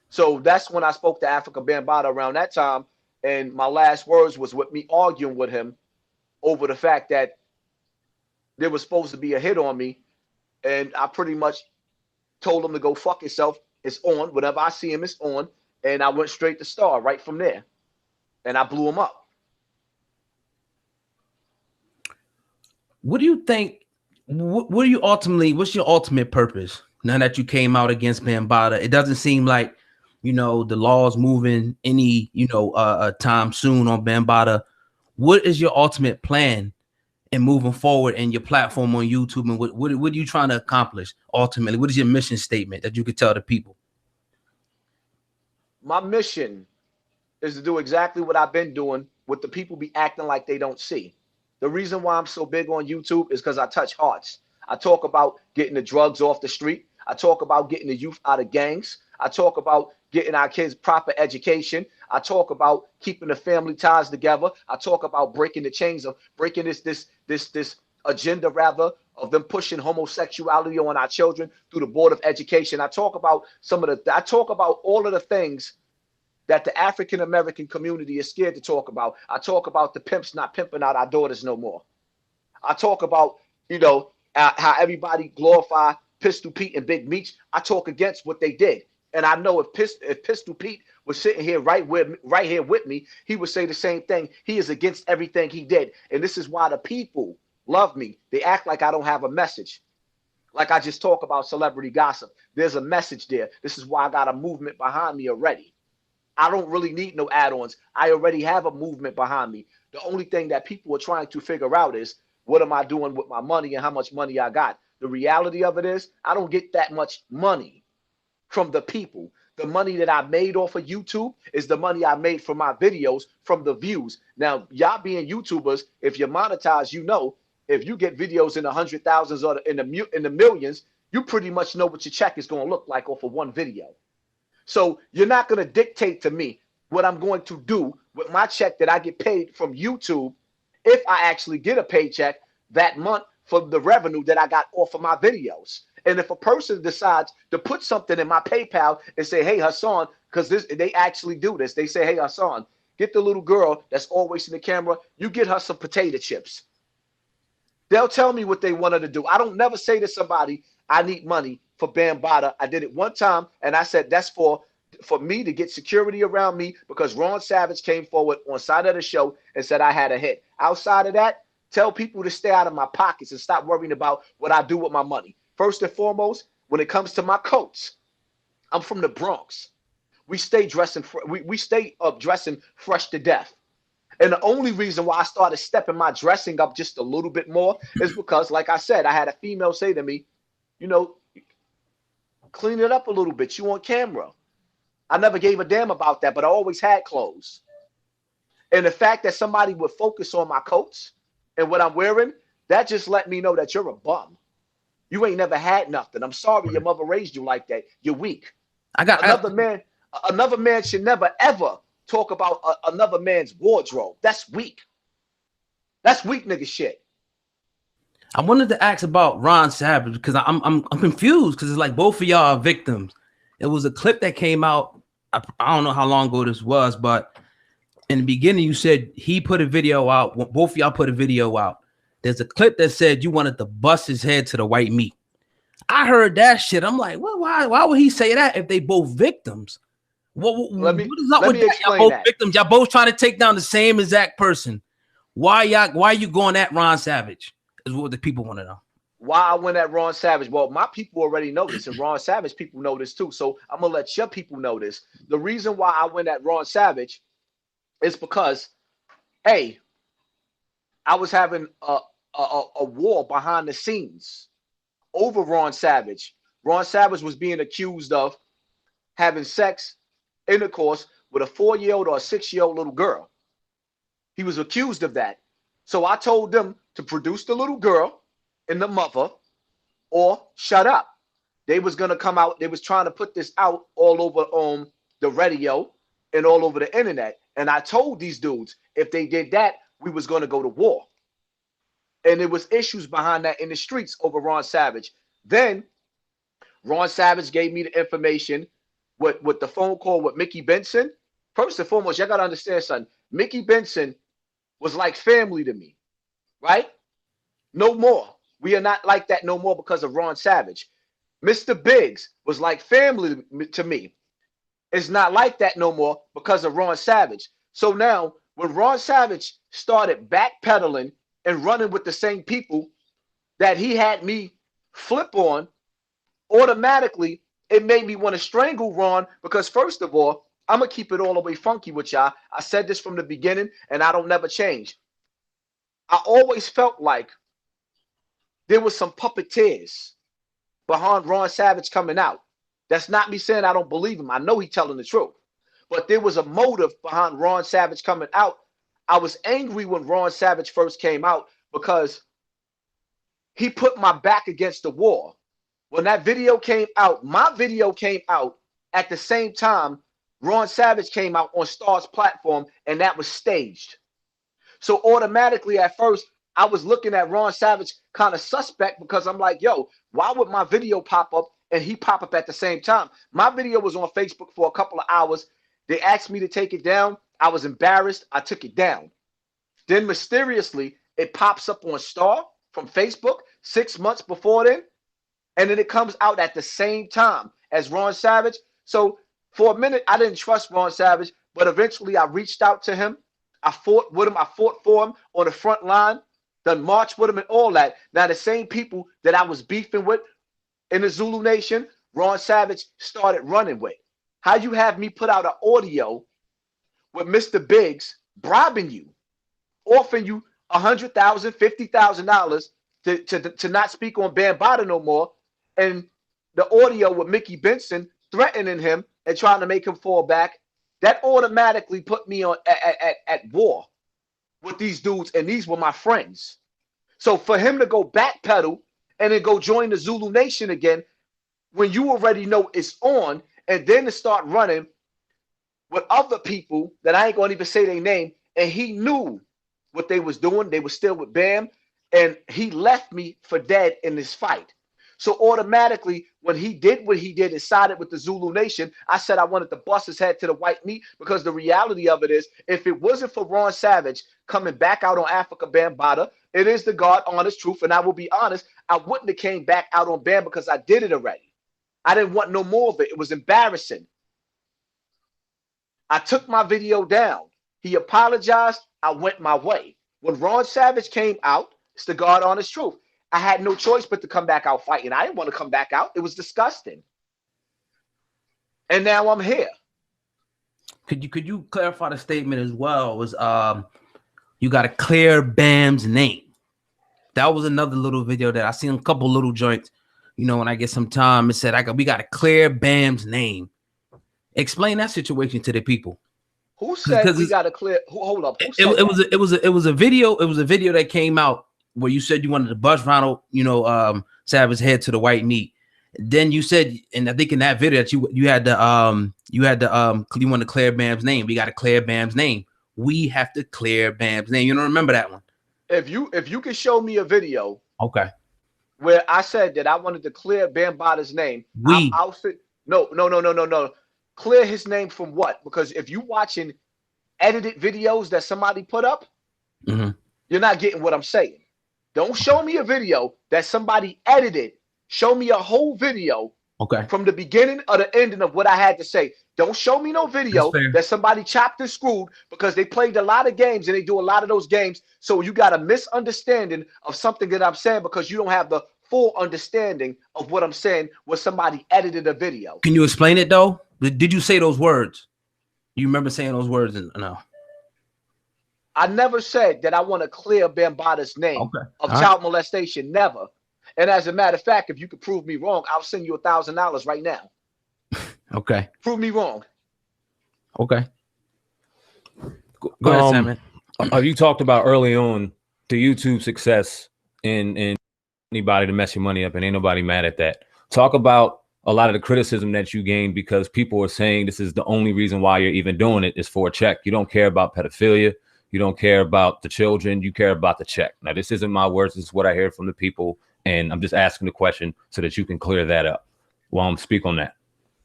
Speaker 4: So that's when I spoke to Africa Bambaataa around that time. And my last words was with me arguing with him over the fact that there was supposed to be a hit on me. And I pretty much told him to go fuck himself. It's on. Whenever I see him, it's on. And I went straight to Star right from there. And I blew him up.
Speaker 2: What do you think? What do you ultimately? What's your ultimate purpose now that you came out against Bambaataa? It doesn't seem like, you know, the law's moving any, you know, time soon on Bambaataa. What is your ultimate plan in moving forward in your platform on YouTube? And what are you trying to accomplish ultimately? What is your mission statement that you could tell the people?
Speaker 4: My mission is to do exactly what I've been doing with the people be acting like they don't see. The reason why I'm so big on YouTube is because I touch hearts. I talk about getting the drugs off the street. I talk about getting the youth out of gangs. I talk about getting our kids proper education. I talk about keeping the family ties together. I talk about breaking the chains of breaking this agenda rather of them pushing homosexuality on our children through the Board of Education. I talk about I talk about all of the things that the African American community is scared to talk about. I talk about the pimps not pimping out our daughters no more. I talk about, you know, how everybody glorify Pistol Pete and Big Meech. I talk against what they did. And I know if Pistol Pete was sitting here right here with me, he would say the same thing. He is against everything he did. And this is why the people love me. They act like I don't have a message. Like I just talk about celebrity gossip. There's a message there. This is why I got a movement behind me already. I don't really need no add-ons. I already have a movement behind me. The only thing that people are trying to figure out is, what am I doing with my money and how much money I got? The reality of it is, I don't get that much money from the people. The money that I made off of YouTube is the money I made from my videos, from the views. Now, y'all being YouTubers, if you monetize, you know, if you get videos in the 100,000s or in the millions, you pretty much know what your check is going to look like off of one video. So you're not going to dictate to me what I'm going to do with my check that I get paid from YouTube if I actually get a paycheck that month for the revenue that I got off of my videos. And if a person decides to put something in my PayPal and say, hey, Hassan, because they actually do this. They say, hey, Hassan, get the little girl that's always in the camera. You get her some potato chips. They'll tell me what they want her to do. I don't never say to somebody, I need money for Bambaataa. I did it one time, and I said that's for me to get security around me because Ron Savage came forward on side of the show and said I had a hit. Outside of that, tell people to stay out of my pockets and stop worrying about what I do with my money. First and foremost, when it comes to my coats, I'm from the Bronx. We stay dressing. We stay up dressing fresh to death. And the only reason why I started stepping my dressing up just a little bit more is because, like I said, I had a female say to me, you know, clean it up a little bit. You on camera. I never gave a damn about that, but I always had clothes. And the fact that somebody would focus on my coats and what I'm wearing, that just let me know that you're a bum. You ain't never had nothing. I'm sorry your mother raised you like that. You're weak. Another man should never, ever talk about another man's wardrobe. That's weak. That's weak nigga shit.
Speaker 2: I wanted to ask about Ron Savage because I'm confused because it's like both of y'all are victims. It was a clip that came out. I don't know how long ago this was, but in the beginning you said he put a video out. Both of y'all put a video out. There's a clip that said you wanted to bust his head to the white meat. I heard that shit. I'm like, well, why would he say that if they both victims? What is up with that? Y'all both victims. Y'all both trying to take down the same exact person. Why are you going at Ron Savage? Is what the people want to know.
Speaker 4: Why I went at Ron Savage? Well, my people already know this, and Ron Savage people know this too. So I'm gonna let your people know this. The reason why I went at Ron Savage is because, hey, I was having a war behind the scenes over Ron Savage. Ron Savage was being accused of having sex, intercourse with a 4-year-old or a 6-year-old little girl. He was accused of that. So I told them to produce the little girl and the mother or shut up. They was going to come out. They was trying to put this out all over the radio and all over the internet. And I told these dudes, if they did that, we was going to go to war. And there was issues behind that in the streets over Ron Savage. Then Ron Savage gave me the information with the phone call with Mickey Benson. First and foremost, y'all got to understand something. Mickey Benson was like family to me, right? No more. We are not like that no more because of Ron Savage. Mr. Biggs was like family to me. It's not like that no more because of Ron Savage. So now when Ron Savage started backpedaling and running with the same people that he had me flip on, automatically it made me want to strangle Ron because first of all, I'm going to keep it all the way funky with y'all. I said this from the beginning and I don't never change. I always felt like there was some puppeteers behind Ron Savage coming out. That's not me saying I don't believe him. I know he's telling the truth. But there was a motive behind Ron Savage coming out. I was angry when Ron Savage first came out because he put my back against the wall. When that video came out, my video came out at the same time Ron Savage came out on Star's platform, and that was staged. So automatically at first, I was looking at Ron Savage kind of suspect because I'm like, yo, why would my video pop up and he pop up at the same time? My video was on Facebook for a couple of hours. They asked me to take it down. I was embarrassed. I took it down. Then mysteriously, it pops up on Star from Facebook 6 months before then. And then it comes out at the same time as Ron Savage. So for a minute, I didn't trust Ron Savage, but eventually I reached out to him. I fought with him. I fought for him on the front line, done march with him and all that. Now, the same people that I was beefing with in the Zulu Nation, Ron Savage started running with. How you have me put out an audio with Mr. Biggs bribing you, offering you $100,000, $50,000 to not speak on Bambaataa no more, and the audio with Mickey Benson threatening him and trying to make him fall back, that automatically put me on at war with these dudes, and these were my friends. So for him to go backpedal and then go join the Zulu Nation again, when you already know it's on, and then to start running with other people that I ain't gonna even say their name, and he knew what they was doing. They were still with Bam, and he left me for dead in this fight. So automatically, when he did what he did and sided with the Zulu Nation, I said I wanted to bust his head to the white meat, because the reality of it is, if it wasn't for Ron Savage coming back out on Africa Bambaataa, it is the God honest truth, and I will be honest, I wouldn't have came back out on Bam because I did it already. I didn't want no more of it. It was embarrassing. I took my video down. He apologized. I went my way. When Ron Savage came out, it's the God honest truth. I had no choice but to come back out fighting. I didn't want to come back out. It was disgusting. And now I'm here.
Speaker 2: Could you clarify the statement as well? It was you got to clear Bam's name. That was another little video that I seen a couple little joints. You know, when I get some time, it said we got to clear Bam's name. Explain that situation to the people.
Speaker 4: Who said we got to clear? Hold up.
Speaker 2: It was a video. It was a video that came out where you said you wanted to bust Ronald, Savage's head to the white meat. Then you said, and I think in that video that you want to clear Bam's name. We got to clear Bam's name. We have to clear Bam's name. You don't remember that one?
Speaker 4: If you can show me a video
Speaker 2: Okay.
Speaker 4: where I said that I wanted to clear Bambaata's name,
Speaker 2: We.
Speaker 4: I'll sit. No. Clear his name from what? Because if you watching edited videos that somebody put up,
Speaker 2: Mhm.
Speaker 4: you're not getting what I'm saying. Don't show me a video that somebody edited. Show me a whole video
Speaker 2: Okay.
Speaker 4: from the beginning or the ending of what I had to say. Don't show me no video
Speaker 2: That's fair.
Speaker 4: that somebody chopped and screwed, because they played a lot of games and they do a lot of those games. So you got a misunderstanding of something that I'm saying because you don't have the full understanding of what I'm saying when somebody edited a video.
Speaker 2: Can you explain it though? Did you say those words? You remember saying those words? No.
Speaker 4: I never said that I want to clear Bambaata's name of child molestation. Never. And as a matter of fact, if you could prove me wrong, I'll send you $1,000 right now.
Speaker 2: Okay.
Speaker 4: Prove me wrong.
Speaker 2: Okay. Go ahead, Simon.
Speaker 3: You talked about early on the YouTube success and anybody to mess your money up, and ain't nobody mad at that. Talk about a lot of the criticism that you gained because people are saying this is the only reason why you're even doing it is for a check. You don't care about pedophilia. You don't care about the children. You care about the check. Now, this isn't my words. This is what I hear from the people. And I'm just asking the question so that you can clear that up while I'm speak on that.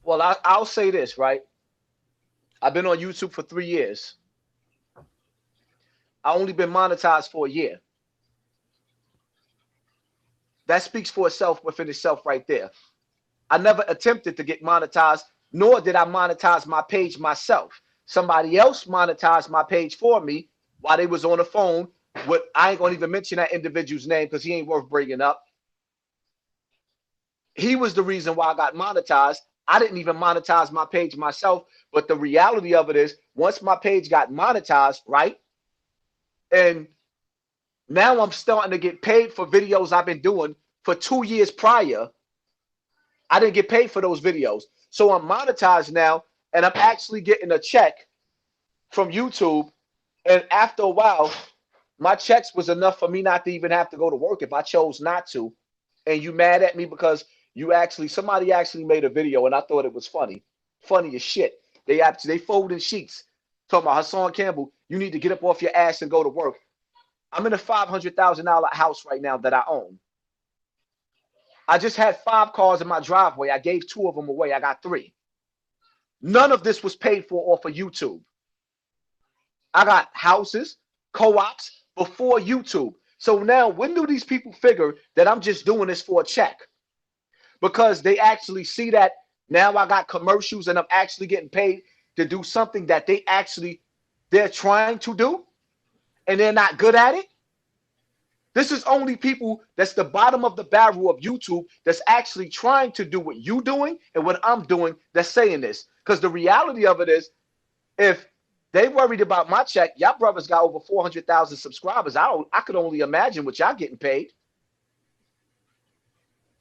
Speaker 4: Well, I'll say this, right? I've been on YouTube for 3 years. I only been monetized for a year. That speaks for itself within itself right there. I never attempted to get monetized, nor did I monetize my page myself. Somebody else monetized my page for me while they was on the phone. I ain't gonna even mention that individual's name because he ain't worth bringing up. He was the reason why I got monetized. I didn't even monetize my page myself. But the reality of it is, once my page got monetized, right? And now I'm starting to get paid for videos I've been doing for 2 years prior. I didn't get paid for those videos. So I'm monetized now, and I'm actually getting a check from YouTube. And after a while, my checks was enough for me not to even have to go to work if I chose not to. And you mad at me because somebody actually made a video and I thought it was funny. Funny as shit. They folded sheets. Talking about Hassan Campbell, you need to get up off your ass and go to work. I'm in a $500,000 house right now that I own. I just had 5 cars in my driveway. I gave 2 of them away. I got 3. None of this was paid for off of YouTube. I got houses, co-ops before YouTube. So now when do these people figure that I'm just doing this for a check? Because they actually see that now I got commercials and I'm actually getting paid to do something that they're trying to do and they're not good at it. This is only people that's the bottom of the barrel of YouTube that's actually trying to do what you're doing and what I'm doing that's saying this. Because the reality of it is, if they worried about my check, y'all brothers got over 400,000 subscribers. I could only imagine what y'all getting paid.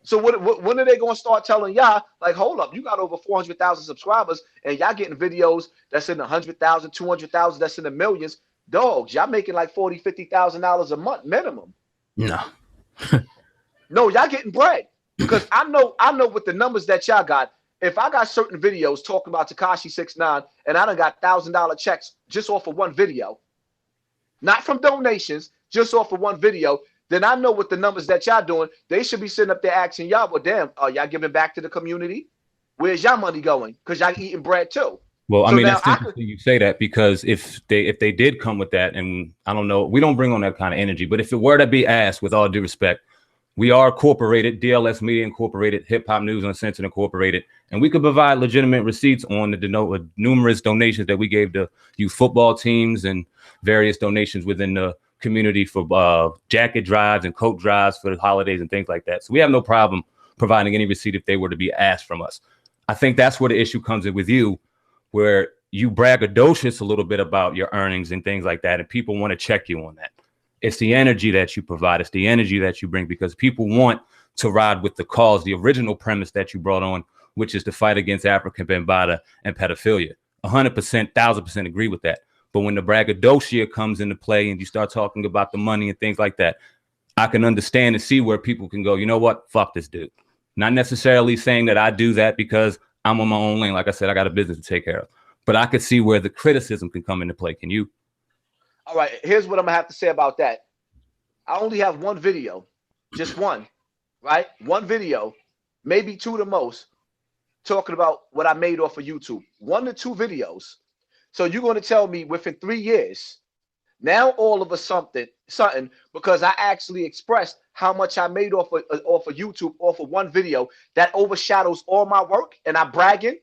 Speaker 4: So when are they going to start telling y'all, like, hold up, you got over 400,000 subscribers and y'all getting videos that's in the 100,000, 200,000, that's in the millions. Dogs, y'all making like $40,000, $50,000 a month minimum.
Speaker 2: No.
Speaker 4: No, y'all getting bread. Because I know with the numbers that y'all got, if I got certain videos talking about Tekashi 6ix9ine and I done got $1,000 checks just off of one video, not from donations, just off of one video, then I know with the numbers that y'all doing, they should be sitting up there asking y'all, well, damn, are y'all giving back to the community? Where's y'all money going? Because y'all eating bread too.
Speaker 3: Well,
Speaker 4: So
Speaker 3: I mean,
Speaker 4: now
Speaker 3: that's interesting you say that, because if they did come with that, and I don't know, we don't bring on that kind of energy, but if it were to be asked, with all due respect, we are incorporated, DLS Media Incorporated, Hip Hop News Uncensored Incorporated, and we could provide legitimate receipts on the numerous donations that we gave to youth football teams and various donations within the community for jacket drives and coat drives for the holidays and things like that. So we have no problem providing any receipt if they were to be asked from us. I think that's where the issue comes in with you, where you braggadocious a little bit about your earnings and things like that, and people want to check you on that. It's the energy that you provide. It's the energy that you bring, because people want to ride with the cause, the original premise that you brought on, which is to fight against African Bambaataa and pedophilia. 100%, 1000% agree with that. But when the braggadocio comes into play and you start talking about the money and things like that, I can understand and see where people can go, you know what? Fuck this dude. Not necessarily saying that I do that because I'm on my own lane. Like I said, I got a business to take care of. But I could see where the criticism can come into play. Can you?
Speaker 4: All right, here's what I'm going to have to say about that. I only have one video, just one, right? One video, maybe two the most, talking about what I made off of YouTube. 1 to 2 videos. So you're going to tell me within 3 years, now all of a something, because I actually expressed how much I made off of YouTube, off of one video, that overshadows all my work, and I'm bragging.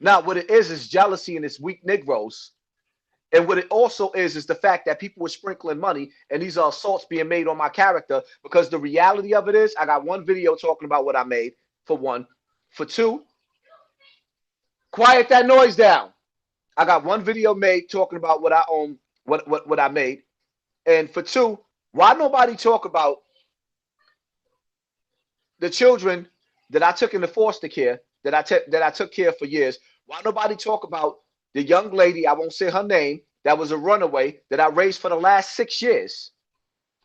Speaker 4: Now, what it is jealousy and it's weak Negroes. And what it also is the fact that people were sprinkling money, and these are assaults being made on my character, because the reality of it is I got one video talking about what I made, for one. For two, quiet that noise down. I got one video made talking about what I own, what I made. And for two, why nobody talk about the children that I took into foster care, that I took care of for years? Why nobody talk about the young lady, I won't say her name, that was a runaway that I raised for the last 6 years?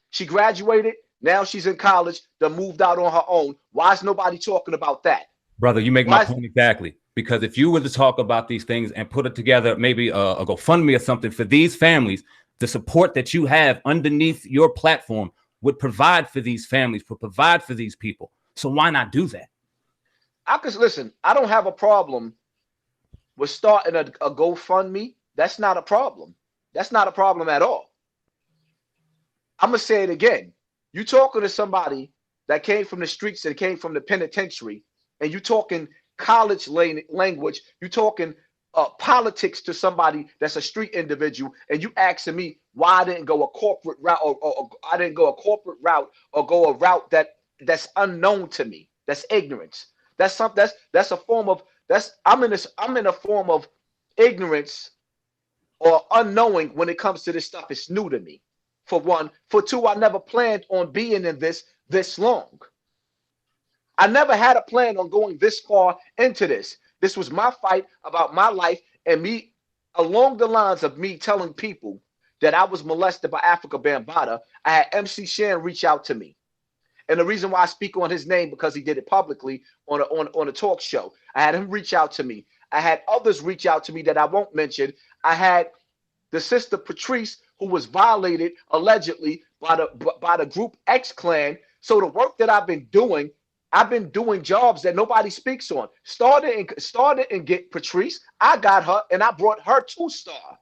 Speaker 4: She graduated, now she's in college, then moved out on her own. Why is nobody talking about that?
Speaker 3: Brother, you make my point exactly. Because if you were to talk about these things and put it together, maybe a GoFundMe or something for these families, the support that you have underneath your platform would provide for these families, would provide for these people. So why not do that?
Speaker 4: Listen, I don't have a problem with starting a GoFundMe. That's not a problem. That's not a problem at all. I'm going to say it again. You talking to somebody that came from the streets, that came from the penitentiary, and you talking college language, you talking politics to somebody that's a street individual, and you asking me why I didn't go a corporate route, or I didn't go a corporate route, or go a route that's unknown to me. That's ignorance. That's something. That's a form of I'm in a form of ignorance or unknowing when it comes to this stuff. It's new to me. For one. For two, I never planned on being in this long. I never had a plan on going this far into this. This was my fight about my life, and me, along the lines of me telling people that I was molested by Africa Bambaataa. I had MC Shan reach out to me. And the reason why I speak on his name, because he did it publicly on a talk show. I had him reach out to me. I had others reach out to me that I won't mention. I had the sister Patrice, who was violated allegedly by the group X Clan. So the work that I've been doing jobs that nobody speaks on. Started and get Patrice. I got her and I brought her to Star.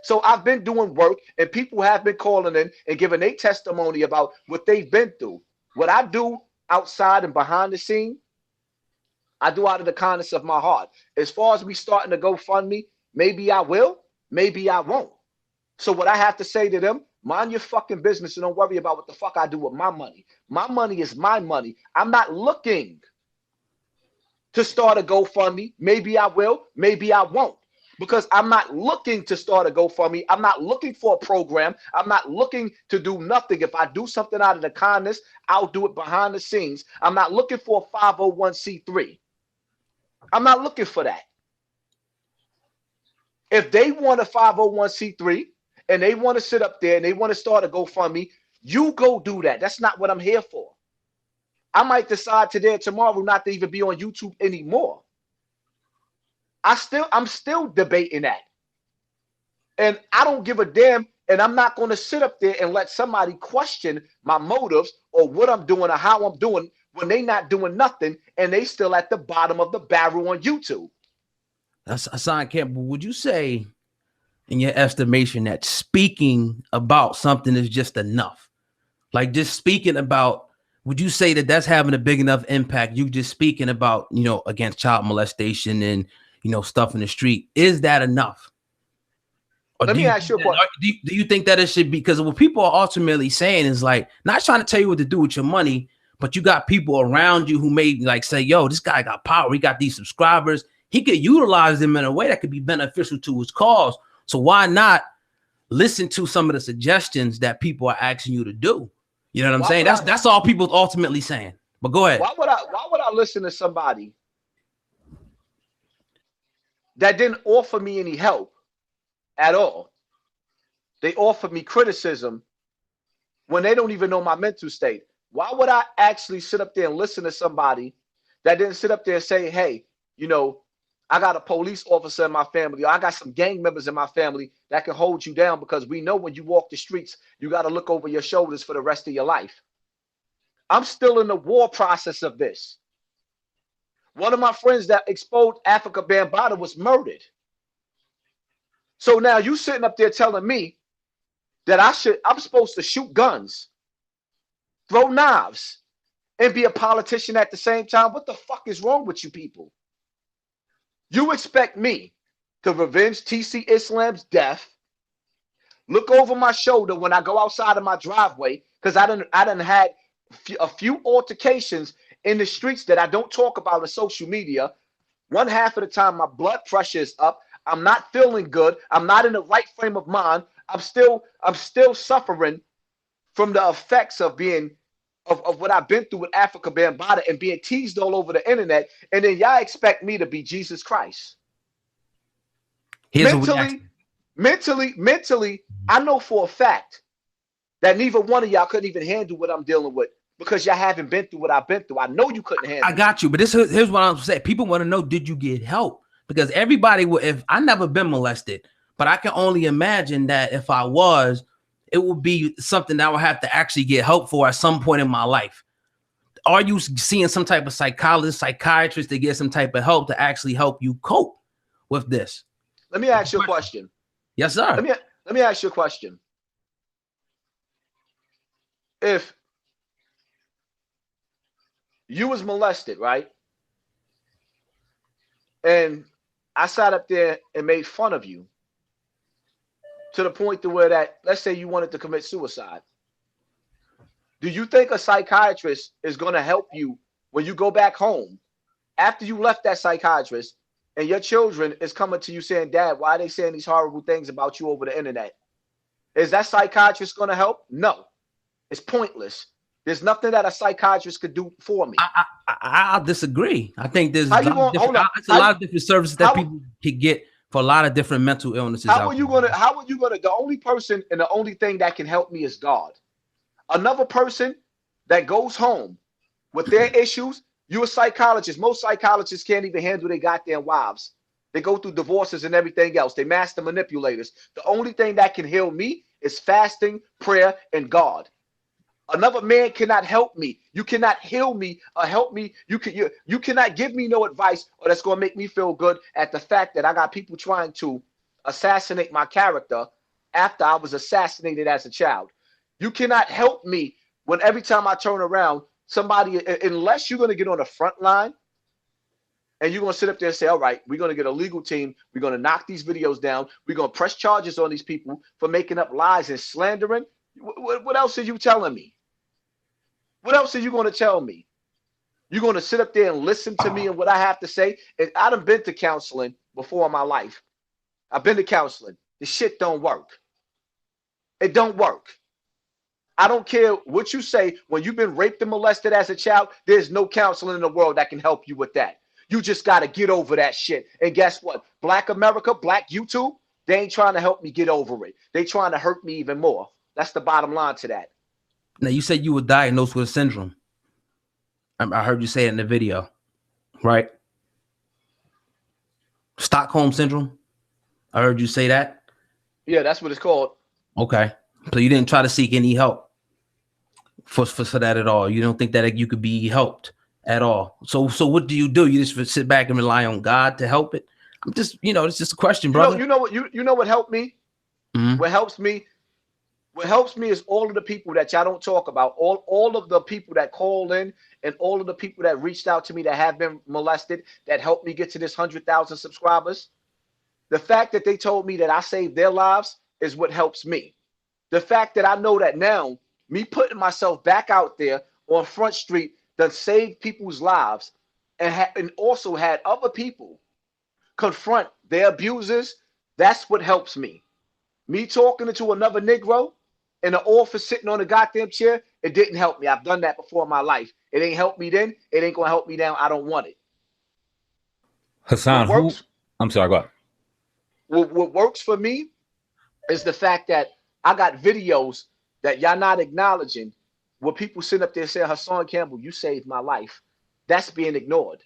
Speaker 4: So I've been doing work, and people have been calling in and giving their testimony about what they've been through. What I do outside and behind the scene, I do out of the kindness of my heart. As far as me starting to GoFundMe, maybe I will, maybe I won't. So what I have to say to them, mind your fucking business and don't worry about what the fuck I do with my money. My money is my money. I'm not looking to start a GoFundMe. Maybe I will, maybe I won't. Because I'm not looking to start a GoFundMe. I'm not looking for a program. I'm not looking to do nothing. If I do something out of the kindness, I'll do it behind the scenes. I'm not looking for a 501c3. I'm not looking for that. If they want a 501c3 and they want to sit up there and they want to start a GoFundMe, you go do that. That's not what I'm here for. I might decide today or tomorrow not to even be on YouTube anymore. I'm still debating that. And I don't give a damn, and I'm not going to sit up there and let somebody question my motives or what I'm doing or how I'm doing when they not doing nothing and they still at the bottom of the barrel on YouTube.
Speaker 2: That's Hassan Campbell. Would you say, in your estimation, that speaking about something is just enough? Like just speaking about, would you say that that's having a big enough impact? You just speaking about, against child molestation and, stuff in the street. Is that enough? Or
Speaker 4: Let me ask you a question.
Speaker 2: Do you think that it should be? Because what people are ultimately saying is like, not trying to tell you what to do with your money, but you got people around you who may like say, yo, this guy got power. He got these subscribers. He could utilize them in a way that could be beneficial to his cause. So why not listen to some of the suggestions that people are asking you to do? You know what I'm saying? That's all people ultimately saying. But go ahead.
Speaker 4: Why would I listen to somebody that didn't offer me any help at all? They offered me criticism when they don't even know my mental state. Why would I actually sit up there and listen to somebody that didn't sit up there and say, hey, I got a police officer in my family, or I got some gang members in my family that can hold you down, because we know when you walk the streets, you got to look over your shoulders for the rest of your life. I'm still in the war process of this. One of my friends that exposed Africa Bambaataa was murdered. So now you sitting up there telling me that I'm supposed to shoot guns, throw knives, and be a politician at the same time? What the fuck is wrong with you people? You expect me to revenge TC Islam's death, look over my shoulder when I go outside of my driveway, because I done had a few altercations in the streets that I don't talk about on social media. One half of the time my blood pressure is up. I'm not feeling good. I'm not in the right frame of mind. I'm still suffering from the effects of being of what I've been through with Africa Bambaataa and being teased all over the internet. And then y'all expect me to be Jesus Christ. Mentally, I know for a fact that neither one of y'all couldn't even handle what I'm dealing with, because y'all haven't been through what I've been through. I know you couldn't handle it.
Speaker 2: I got you, but here's what I'm saying. People want to know, did you get help? Because everybody will. If I never been molested, but I can only imagine that if I was, it would be something that I would have to actually get help for at some point in my life. Are you seeing some type of psychologist, psychiatrist to get some type of help to actually help you cope with this?
Speaker 4: Let me ask you a question.
Speaker 2: Yes, sir.
Speaker 4: Let me ask you a question. If you was molested, right? And I sat up there and made fun of you to the point to where that, let's say you wanted to commit suicide. Do you think a psychiatrist is going to help you when you go back home after you left that psychiatrist and your children is coming to you saying, Dad, why are they saying these horrible things about you over the internet? Is that psychiatrist going to help? No, it's pointless. There's nothing that a psychiatrist could do for me.
Speaker 2: I disagree. I think there's a lot of different services that people could get for a lot of different mental illnesses.
Speaker 4: How are you gonna? The only person and the only thing that can help me is God. Another person that goes home with their issues. You're a psychologist. Most psychologists can't even handle their goddamn wives. They go through divorces and everything else. They master manipulators. The only thing that can heal me is fasting, prayer, and God. Another man cannot help me. You cannot heal me or help me. You cannot give me no advice or that's going to make me feel good at the fact that I got people trying to assassinate my character after I was assassinated as a child. You cannot help me when every time I turn around, somebody, unless you're going to get on the front line and you're going to sit up there and say, all right, we're going to get a legal team. We're going to knock these videos down. We're going to press charges on these people for making up lies and slandering. What else are you telling me? What else are you going to tell me? You're going to sit up there and listen to me and what I have to say? And I done been to counseling before in my life. I've been to counseling. The shit don't work. It don't work. I don't care what you say. When you've been raped and molested as a child, there's no counseling in the world that can help you with that. You just got to get over that shit. And guess what? Black America, Black YouTube, they ain't trying to help me get over it. They trying to hurt me even more. That's the bottom line to that.
Speaker 2: Now, you said you were diagnosed with a syndrome. I heard you say it in the video, right? Stockholm syndrome. I heard you say that.
Speaker 4: Yeah, that's what it's called.
Speaker 2: Okay. So you didn't try to seek any help for that at all. You don't think that you could be helped at all. So what do? You just sit back and rely on God to help it? I'm just, it's just a question, brother.
Speaker 4: You know what helped me? Mm-hmm. What helps me is all of the people that y'all don't talk about, all of the people that call in and all of the people that reached out to me that have been molested, that helped me get to this 100,000 subscribers. The fact that they told me that I saved their lives is what helps me. The fact that I know that now, me putting myself back out there on Front Street that saved people's lives and also had other people confront their abusers, that's what helps me. Me talking to another Negro in the office sitting on a goddamn chair, it didn't help me. I've done that before in my life. It ain't helped me then. It ain't going to help me now. I don't want it.
Speaker 3: Hassan, I'm sorry, go ahead.
Speaker 4: What works for me is the fact that I got videos that y'all not acknowledging where people sit up there saying, Hassan Campbell, you saved my life. That's being ignored.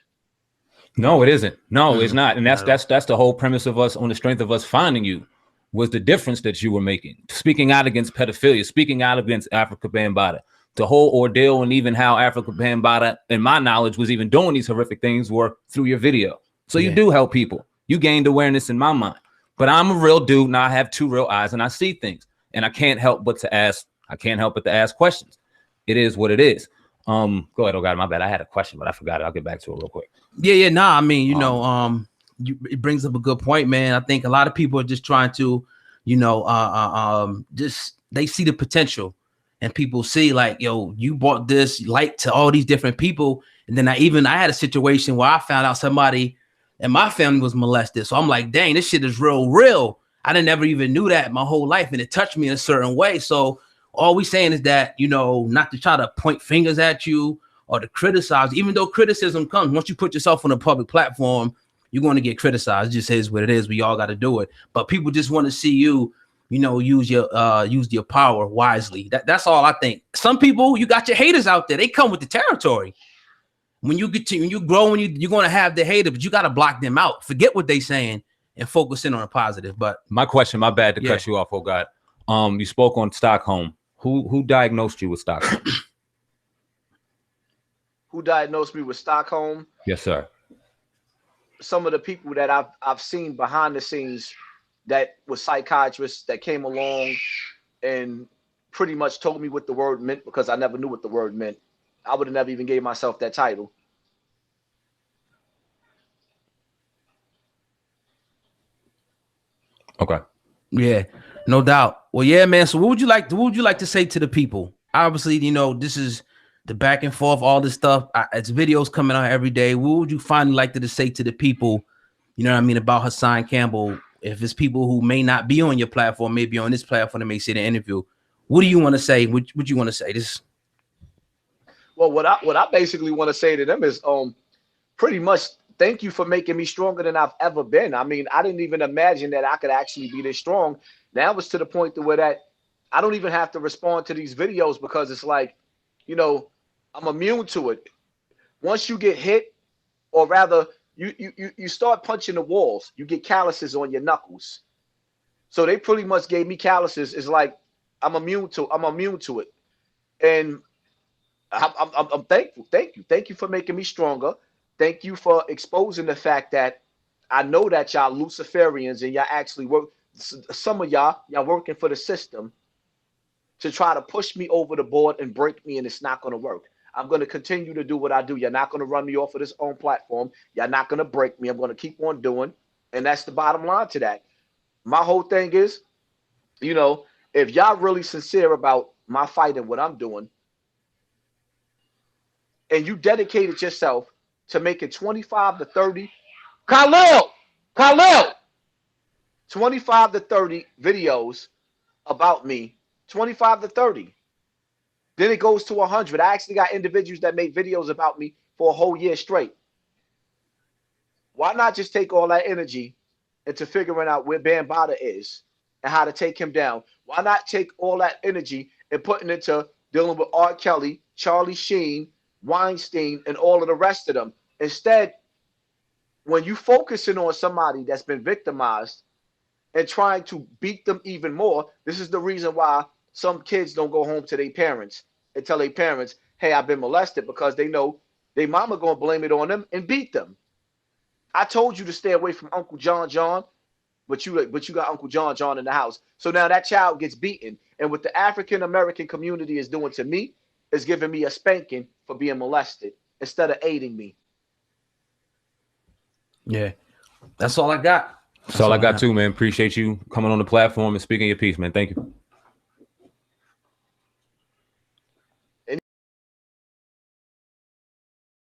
Speaker 3: No, it isn't. No, it's
Speaker 2: Mm-mm.
Speaker 3: not. And that's the whole premise of us, on the strength of us finding you, was the difference that you were making. Speaking out against pedophilia, speaking out against Africa Bambaataa. The whole ordeal, and even how Africa Bambaataa, in my knowledge, was even doing these horrific things, were through your video. So you do help people. You gained awareness in my mind. But I'm a real dude. Now I have two real eyes and I see things. And I can't help but to ask. I can't help but to ask questions. It is what it is. Go ahead. Oh God, my bad. I had a question, but I forgot it. I'll get back to it real quick.
Speaker 2: Yeah. Nah, I mean, it brings up a good point, man. I think a lot of people are just trying to, just they see the potential, and people see like, yo, you brought this light to all these different people. And then I had a situation where I found out somebody in my family was molested. So I'm like, dang, this shit is real. I didn't ever even knew that my whole life, and it touched me in a certain way. So all we saying is that, not to try to point fingers at you or to criticize, even though criticism comes. Once you put yourself on a public platform, you're going to get criticized. It just is what it is. We all got to do it. But people just want to see you, use your power wisely. That's all I think. Some people, you got your haters out there. They come with the territory. When you grow, you're going to have the hater, but you got to block them out. Forget what they saying and focus in on a positive. But
Speaker 3: my question, my bad to cut you off. Oh God. You spoke on Stockholm. Who diagnosed you with Stockholm?
Speaker 4: Who diagnosed me with Stockholm?
Speaker 3: Yes, sir.
Speaker 4: Some of the people that I've seen behind the scenes that was psychiatrists that came along and pretty much told me what the word meant, because I never knew what the word meant. I would have never even gave myself that title.
Speaker 3: Okay.
Speaker 2: Yeah, no doubt. Well, yeah, man. So what would you like to say to the people? Obviously, this is the back and forth, all this stuff. It's videos coming out every day. What would you finally like to say to the people, about Hassan Campbell? If it's people who may not be on your platform, maybe on this platform, that may see the interview, what do you want to say? What you want to say? This.
Speaker 4: Well, what I basically want to say to them is, pretty much, thank you for making me stronger than I've ever been. I mean, I didn't even imagine that I could actually be this strong. Now it's to the point to where that I don't even have to respond to these videos, because it's like, I'm immune to it. Once you get hit, or rather, you start punching the walls, you get calluses on your knuckles. So they pretty much gave me calluses. It's like I'm immune to it, and I'm thankful. Thank you for making me stronger. Thank you for exposing the fact that I know that y'all Luciferians, and y'all actually work. Some of y'all working for the system to try to push me over the board and break me, and it's not going to work. I'm going to continue to do what I do. You're not going to run me off of this own platform. You're not going to break me. I'm going to keep on doing, and that's the bottom line to that. My whole thing is, if y'all really sincere about my fight and what I'm doing, and you dedicated yourself to making 25 to 30, Khalil, 25 to 30 videos about me, 25 to 30. Then it goes to 100. I actually got individuals that make videos about me for a whole year straight. Why not just take all that energy into figuring out where Bambaataa is and how to take him down? Why not take all that energy and putting it into dealing with R. Kelly, Charlie Sheen, Weinstein, and all of the rest of them? Instead, when you focusing on somebody that's been victimized and trying to beat them even more, this is the reason why some kids don't go home to their parents and tell their parents, hey, I've been molested, because they know their mama gonna blame it on them and beat them. I told you to stay away from Uncle John, but you got Uncle John in the house. So now that child gets beaten. And what the African American community is doing to me is giving me a spanking for being molested instead of aiding me.
Speaker 2: Yeah, that's all I got.
Speaker 3: That's all I got too, man. Appreciate you coming on the platform and speaking your piece, man. Thank you.